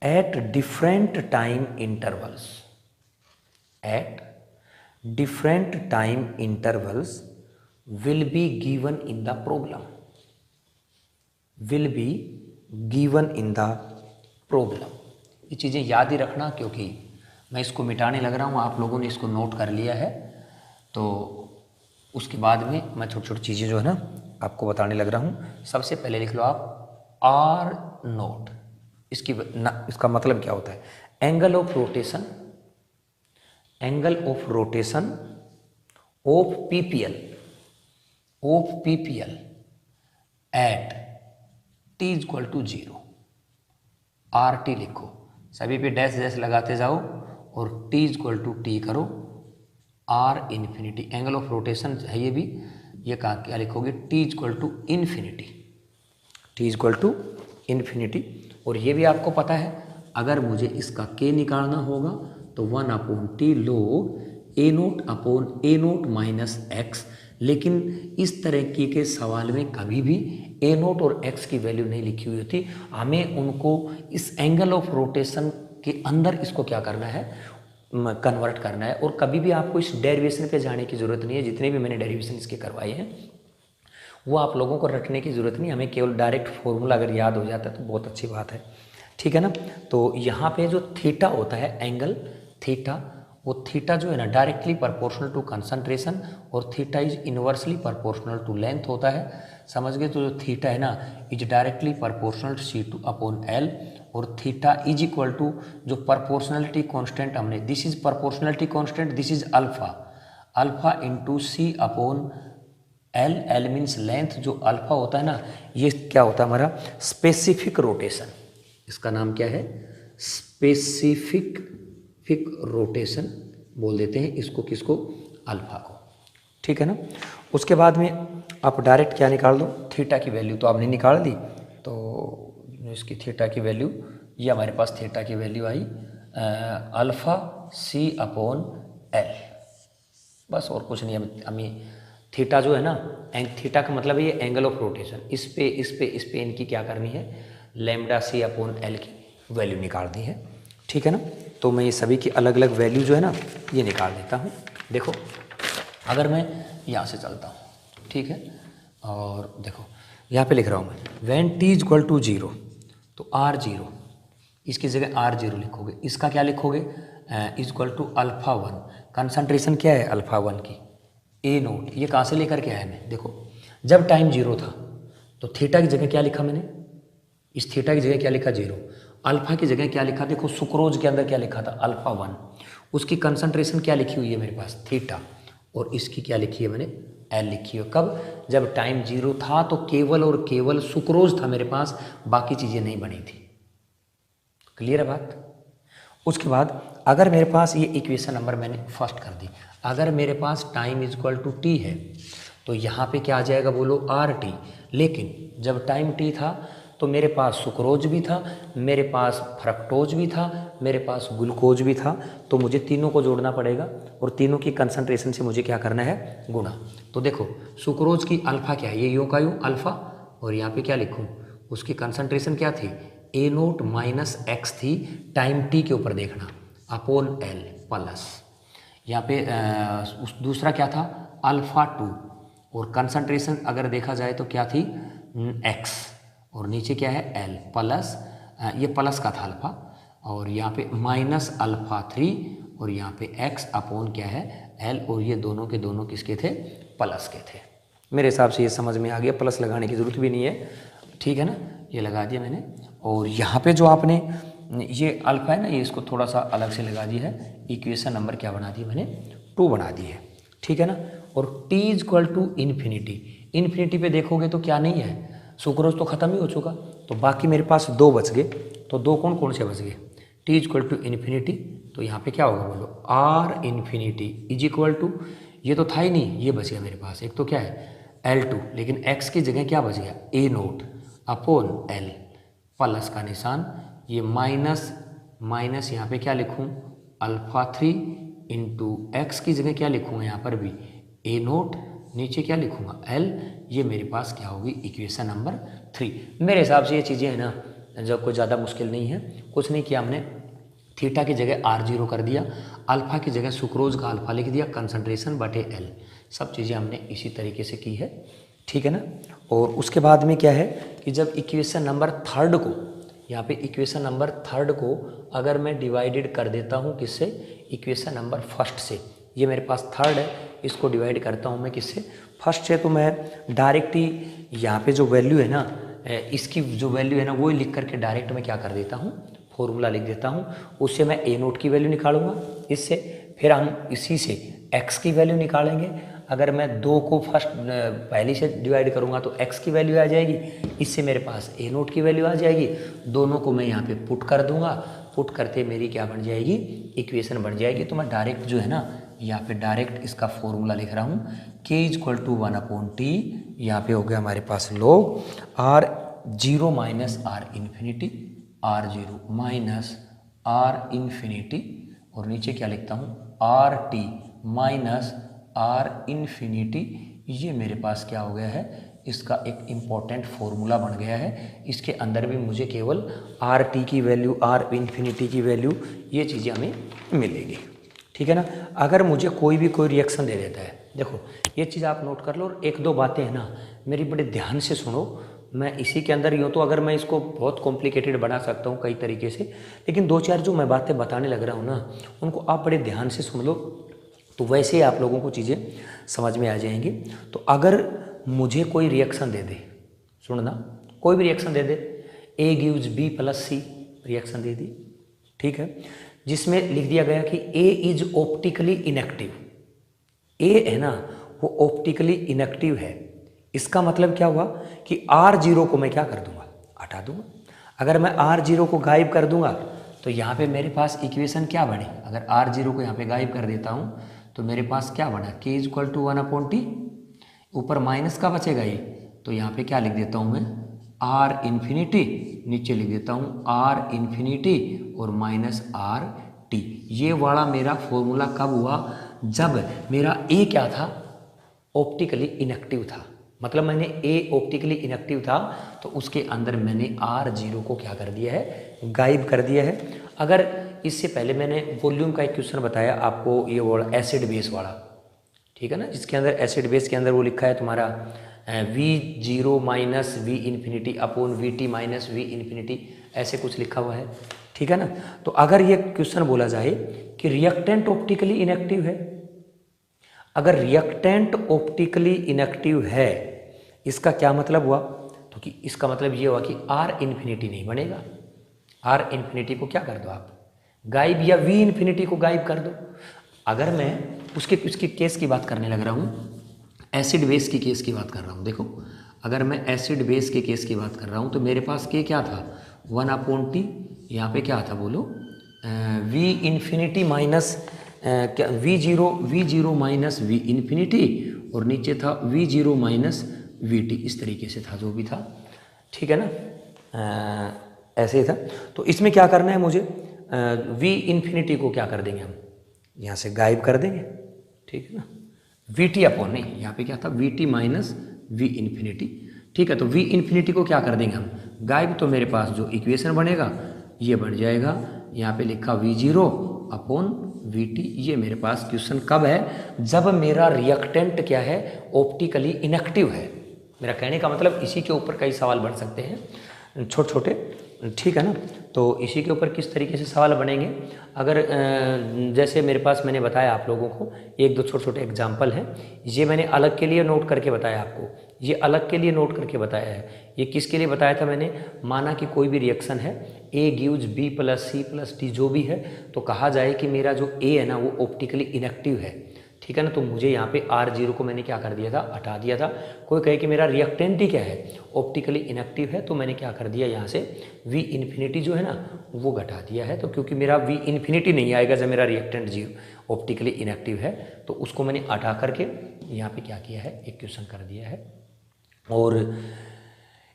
at different time intervals will be given in the problem. ये चीज़ें याद ही रखना, क्योंकि मैं इसको मिटाने लग रहा हूँ, आप लोगों ने इसको नोट कर लिया है, तो उसके बाद में मैं छोटी छोटी चीज़ें जो है ना आपको बताने लग रहा हूँ। सबसे पहले लिख लो आप आर नोट, इसका मतलब क्या होता है, angle of rotation of PPL at T equal to 0। R T लिखो, सभी पे डैश लगाते जाओ और टी इक्वल टू टी करो, R infinity, angle of rotation है ये भी, ये क्या लिखोगे, टी इक्वल टू इन्फिनिटी। और ये भी आपको पता है, अगर मुझे इसका के निकालना होगा तो 1/t log A nought minus x. लेकिन इस तरह के सवाल में कभी भी ए नोट और एक्स की वैल्यू नहीं लिखी हुई होती, हमें उनको इस एंगल ऑफ रोटेशन के अंदर इसको क्या करना है, कन्वर्ट करना है। और कभी भी आपको इस डेरिवेशन पे जाने की ज़रूरत नहीं है, जितने भी मैंने डेरिवेशन इसके करवाए हैं वो आप लोगों को रटने की ज़रूरत नहीं, हमें केवल डायरेक्ट फॉर्मूला अगर याद हो जाता है तो बहुत अच्छी बात है, ठीक है ना। तो यहाँ पे जो थीटा होता है, एंगल थीटा, वो थीटा जो है ना डायरेक्टली प्रोपोर्शनल टू कंसंट्रेशन, और theta is inversely proportional to length होता है, समझ गए। तो जो थीटा है ना इज डायरेक्टली प्रोपोर्शनल C2/L, और थीटा इज इक्वल टू जो प्रोपोर्शनलिटी कांस्टेंट हमने, this is proportionality constant, this is alpha into C/L, L means length, जो अल्फा होता है ना ये क्या होता है हमारा स्पेसिफिक रोटेशन, इसका नाम क्या है, स्पेसिफिक स्पेसिफिक रोटेशन बोल देते हैं इसको, किसको, अल्फा को, ठीक है ना। उसके बाद में आप डायरेक्ट क्या निकाल दो, थीटा की वैल्यू तो आपने निकाल दी, तो इसकी थीटा की वैल्यू, ये हमारे पास थीटा की वैल्यू आई अल्फा सी अपॉन एल, बस और कुछ नहीं। हमें थीटा जो है ना, थीटा का मतलब है ये एंगल ऑफ रोटेशन, इस पे इनकी क्या करनी है, लैम्डा सी अपॉन एल की वैल्यू निकालनी है, ठीक है ना। तो मैं ये सभी की अलग अलग वैल्यू जो है ना ये निकाल देता हूँ। देखो अगर मैं यहाँ से चलता हूँ, ठीक है, और देखो यहाँ पे लिख रहा हूँ मैं when T is equal to 0, तो आर 0, इसकी जगह आर 0 लिखोगे, इसका क्या लिखोगे, is equal to alpha 1, concentration क्या है अल्फा 1 की, ए नोट, ये कहाँ से लेकर के आया मैं, देखो जब टाइम 0 था तो थीटा की जगह क्या लिखा मैंने, इस थीटा की जगह क्या लिखा 0, अल्फा की जगह क्या लिखा, देखो सुक्रोज के अंदर क्या लिखा था अल्फा 1, उसकी कंसंट्रेशन क्या लिखी हुई है मेरे पास थीटा, और इसकी क्या लिखी है मैंने एल लिखी है। कब, जब टाइम 0 था तो केवल और केवल सुक्रोज था मेरे पास, बाकी चीज़ें नहीं बनी थी। क्लियर है बात। उसके बाद अगर मेरे पास ये इक्वेशन नंबर मैंने फर्स्ट कर दी, अगर मेरे पास time is equal to T है तो यहाँ पे क्या आ जाएगा बोलो आर टी, लेकिन जब टाइम टी था तो मेरे पास सुक्रोज भी था, मेरे पास फ्रक्टोज भी था, मेरे पास ग्लूकोज भी था, तो मुझे तीनों को जोड़ना पड़ेगा और तीनों की कंसंट्रेशन से मुझे क्या करना है, गुणा। तो देखो सुक्रोज की अल्फा क्या है, ये यूँ का यूँ अल्फा, और यहाँ पे क्या लिखूँ, उसकी कंसंट्रेशन क्या थी, ए नोट माइनस एक्स थी, टाइम टी के ऊपर देखना, अपॉन एल प्लस, यहाँ पे दूसरा क्या था अल्फा 2, और कंसंट्रेशन अगर देखा जाए तो क्या थी एक्स, और नीचे क्या है एल प्लस, ये प्लस का था अल्फा, और यहाँ पे माइनस अल्फा 3, और यहाँ पे एक्स अपॉन क्या है एल, और ये दोनों के दोनों किसके थे, प्लस के थे। मेरे हिसाब से ये समझ में आ गया, प्लस लगाने की ज़रूरत भी नहीं है, ठीक है ना, ये लगा दिया मैंने। और यहाँ पे जो आपने ये अल्फा है ना, ये इसको थोड़ा सा अलग से लगा दिया है, इक्वेशन नंबर क्या बना दी मैंने 2 बना दी है, ठीक है ना। और t is equal to infinity, infinity पे देखोगे तो क्या नहीं है, सुक्रोज तो ख़त्म ही हो चुका, तो बाकी मेरे पास 2 बच गए, तो 2 कौन कौन से बच गए, t is equal to infinity, तो यहाँ पे क्या होगा बोलो r infinity is equal to, ये तो था ही नहीं, ये बच गया मेरे पास, एक तो क्या है L2, लेकिन x की जगह क्या बच गया a naught upon L, plus का निशान, ये माइनस यहाँ पे क्या लिखूँ अल्फा 3 इंटू एक्स की जगह क्या लिखूँगा यहाँ पर भी ए नोट, नीचे क्या लिखूँगा एल, ये मेरे पास क्या होगी इक्वेशन नंबर 3। मेरे हिसाब से ये चीज़ें हैं ना जो कोई ज़्यादा मुश्किल नहीं है, कुछ नहीं किया हमने, थीटा की जगह R0 कर दिया, अल्फा की जगह सुक्रोज का अल्फा लिख दिया, कंसंट्रेशन बटे एल, सब चीज़ें हमने इसी तरीके से की है, ठीक है ना। और उसके बाद में क्या है कि जब इक्वेशन नंबर 3 को, यहाँ पे इक्वेशन नंबर 3 को अगर मैं डिवाइडेड कर देता हूँ किससे, इक्वेशन नंबर 1 से, ये मेरे पास 3 है, इसको डिवाइड करता हूँ मैं किससे, 1 से, तो मैं डायरेक्ट ही यहाँ पे जो वैल्यू है ना, इसकी जो वैल्यू है ना वो लिख करके डायरेक्ट मैं क्या कर देता हूँ, फॉर्मूला लिख देता हूँ, उससे मैं ए नोट की वैल्यू निकालूंगा इससे, फिर हम इसी से एक्स की वैल्यू निकालेंगे, अगर मैं 2 को फर्स्ट पहली से डिवाइड करूंगा तो x की वैल्यू आ जाएगी, इससे मेरे पास a नोट की वैल्यू आ जाएगी, दोनों को मैं यहाँ पे पुट कर दूंगा, पुट करते मेरी क्या बन जाएगी इक्वेशन बन जाएगी। तो मैं डायरेक्ट जो है ना यहाँ पे डायरेक्ट इसका फॉर्मूला लिख रहा हूँ, k इक्वल टू 1/t, यहाँ पे हो गया हमारे पास log r0 minus R infinity, r0 minus R infinity, और नीचे क्या लिखता हूँ rt माइनस आर इन्फिनिटी, ये मेरे पास क्या हो गया है, इसका एक इम्पॉर्टेंट फॉर्मूला बन गया है। इसके अंदर भी मुझे केवल आर टी की वैल्यू, आर इन्फिनिटी की वैल्यू, ये चीज़ें हमें मिलेगी, ठीक है ना। अगर मुझे कोई रिएक्शन दे देता है, देखो ये चीज़ आप नोट कर लो, और 1-2 बातें हैं ना मेरी बड़े ध्यान से सुनो, मैं इसी के अंदर ही हूँ, तो अगर मैं इसको बहुत कॉम्प्लिकेटेड बना सकता हूँ कई तरीके से, लेकिन 2-4 जो मैं बातें बताने लग रहा हूँ ना उनको आप बड़े ध्यान से सुन लो, तो वैसे ही आप लोगों को चीज़ें समझ में आ जाएंगी। तो अगर मुझे कोई रिएक्शन दे दे, सुनना, कोई भी रिएक्शन दे दे, A gives B plus C reaction दे दी, ठीक है, जिसमें लिख दिया गया कि A is optically inactive, A है ना वो ऑप्टिकली इनएक्टिव है, इसका मतलब क्या हुआ कि R0 को मैं क्या कर दूंगा, हटा दूंगा। अगर मैं R0 को गायब कर दूंगा तो यहाँ पे मेरे पास इक्वेशन क्या बने, अगर R0 को यहाँ पे गायब कर देता हूँ तो मेरे पास क्या बना, K = 1/T, ऊपर माइनस का बचेगा ये, तो यहाँ पे क्या लिख देता हूँ मैं, R∞, नीचे लिख देता हूँ R∞ और -RT। ये वाला मेरा फॉर्मूला कब हुआ, जब मेरा A क्या था, ऑप्टिकली इनएक्टिव था। मतलब मैंने A ऑप्टिकली इनएक्टिव था तो उसके अंदर मैंने R0 को क्या कर दिया है, गायब कर दिया है। अगर इससे पहले मैंने वॉल्यूम का एक क्वेश्चन बताया आपको, ये वाला एसिड बेस वाला, ठीक है ना, जिसके अंदर एसिड बेस के अंदर वो लिखा है तुम्हारा V0 - V∞/VT - V∞, ऐसे कुछ लिखा हुआ है, ठीक है ना। तो अगर ये क्वेश्चन बोला जाए कि रिएक्टेंट ऑप्टिकली इनएक्टिव है, अगर रिएक्टेंट ऑप्टिकली इनएक्टिव है इसका क्या मतलब हुआ, तो कि इसका मतलब ये हुआ कि R∞ नहीं बनेगा। R∞ को क्या कर दो आप, गायब, या V∞ को गायब कर दो। अगर मैं उसके केस की बात करने लग रहा हूँ, एसिड बेस की केस की बात कर रहा हूँ, देखो अगर मैं एसिड बेस के केस की बात कर रहा हूँ तो मेरे पास के क्या था, 1/T, यहाँ पे क्या था बोलो, V∞ माइनस क्या, V0 - V∞, और नीचे था V0 - VT, इस तरीके से था जो भी था, ठीक है ना, ऐसे ही था। तो इसमें क्या करना है मुझे, V∞ को क्या कर देंगे हम, यहाँ से गायब कर देंगे, ठीक है ना, VT/, नहीं यहाँ पे क्या था, VT - V∞, ठीक है। तो V∞ को क्या कर देंगे हम, गायब, तो मेरे पास जो इक्वेशन बनेगा ये बन जाएगा, यहाँ पे लिखा V0/VT। ये मेरे पास क्वेश्चन कब है, जब मेरा रिएक्टेंट क्या है, ऑप्टिकली इनएक्टिव है। मेरा कहने का मतलब इसी के ऊपर कई सवाल बन सकते हैं छोटे छोटे, ठीक है ना। तो इसी के ऊपर किस तरीके से सवाल बनेंगे, अगर जैसे मेरे पास मैंने बताया आप लोगों को एक दो छोटे छोटे एग्जाम्पल हैं, ये मैंने अलग के लिए नोट करके बताया आपको, ये अलग के लिए नोट करके बताया है। ये किसके लिए बताया था मैंने, माना कि कोई भी रिएक्शन है, A gives B + C + D जो भी है, तो कहा जाए कि मेरा जो A है ना वो ऑप्टिकली इनएक्टिव है, ठीक है ना। तो मुझे यहाँ पे R0 को मैंने क्या कर दिया था, हटा दिया था। कोई कहे कि मेरा रिएक्टेंट ही क्या है, ऑप्टिकली इनएक्टिव है, तो मैंने क्या कर दिया, यहाँ से V∞ जो है ना वो घटा दिया है। तो क्योंकि मेरा V∞ नहीं आएगा जब मेरा रिएक्टेंट ऑप्टिकली इनएक्टिव है, तो उसको मैंने हटा करके यहाँ पे क्या किया है, एक क्वेश्चन कर दिया है। और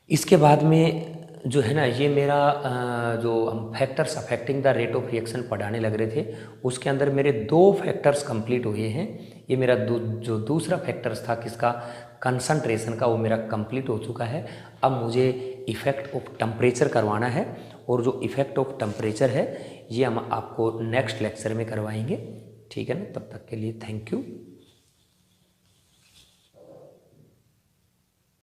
इसके बाद में जो है ना, ये मेरा जो हम factors affecting the rate of reaction पढ़ाने लग रहे थे, उसके अंदर मेरे 2 फैक्टर्स कंप्लीट हुए हैं। ये मेरा जो दूसरा फैक्टर्स था किसका, कंसंट्रेशन का, वो मेरा कंप्लीट हो चुका है। अब मुझे इफ़ेक्ट ऑफ टेम्परेचर करवाना है, और जो इफ़ेक्ट ऑफ टेम्परेचर है ये हम आपको नेक्स्ट लेक्चर में करवाएंगे, ठीक है ना। तब तक के लिए थैंक यू।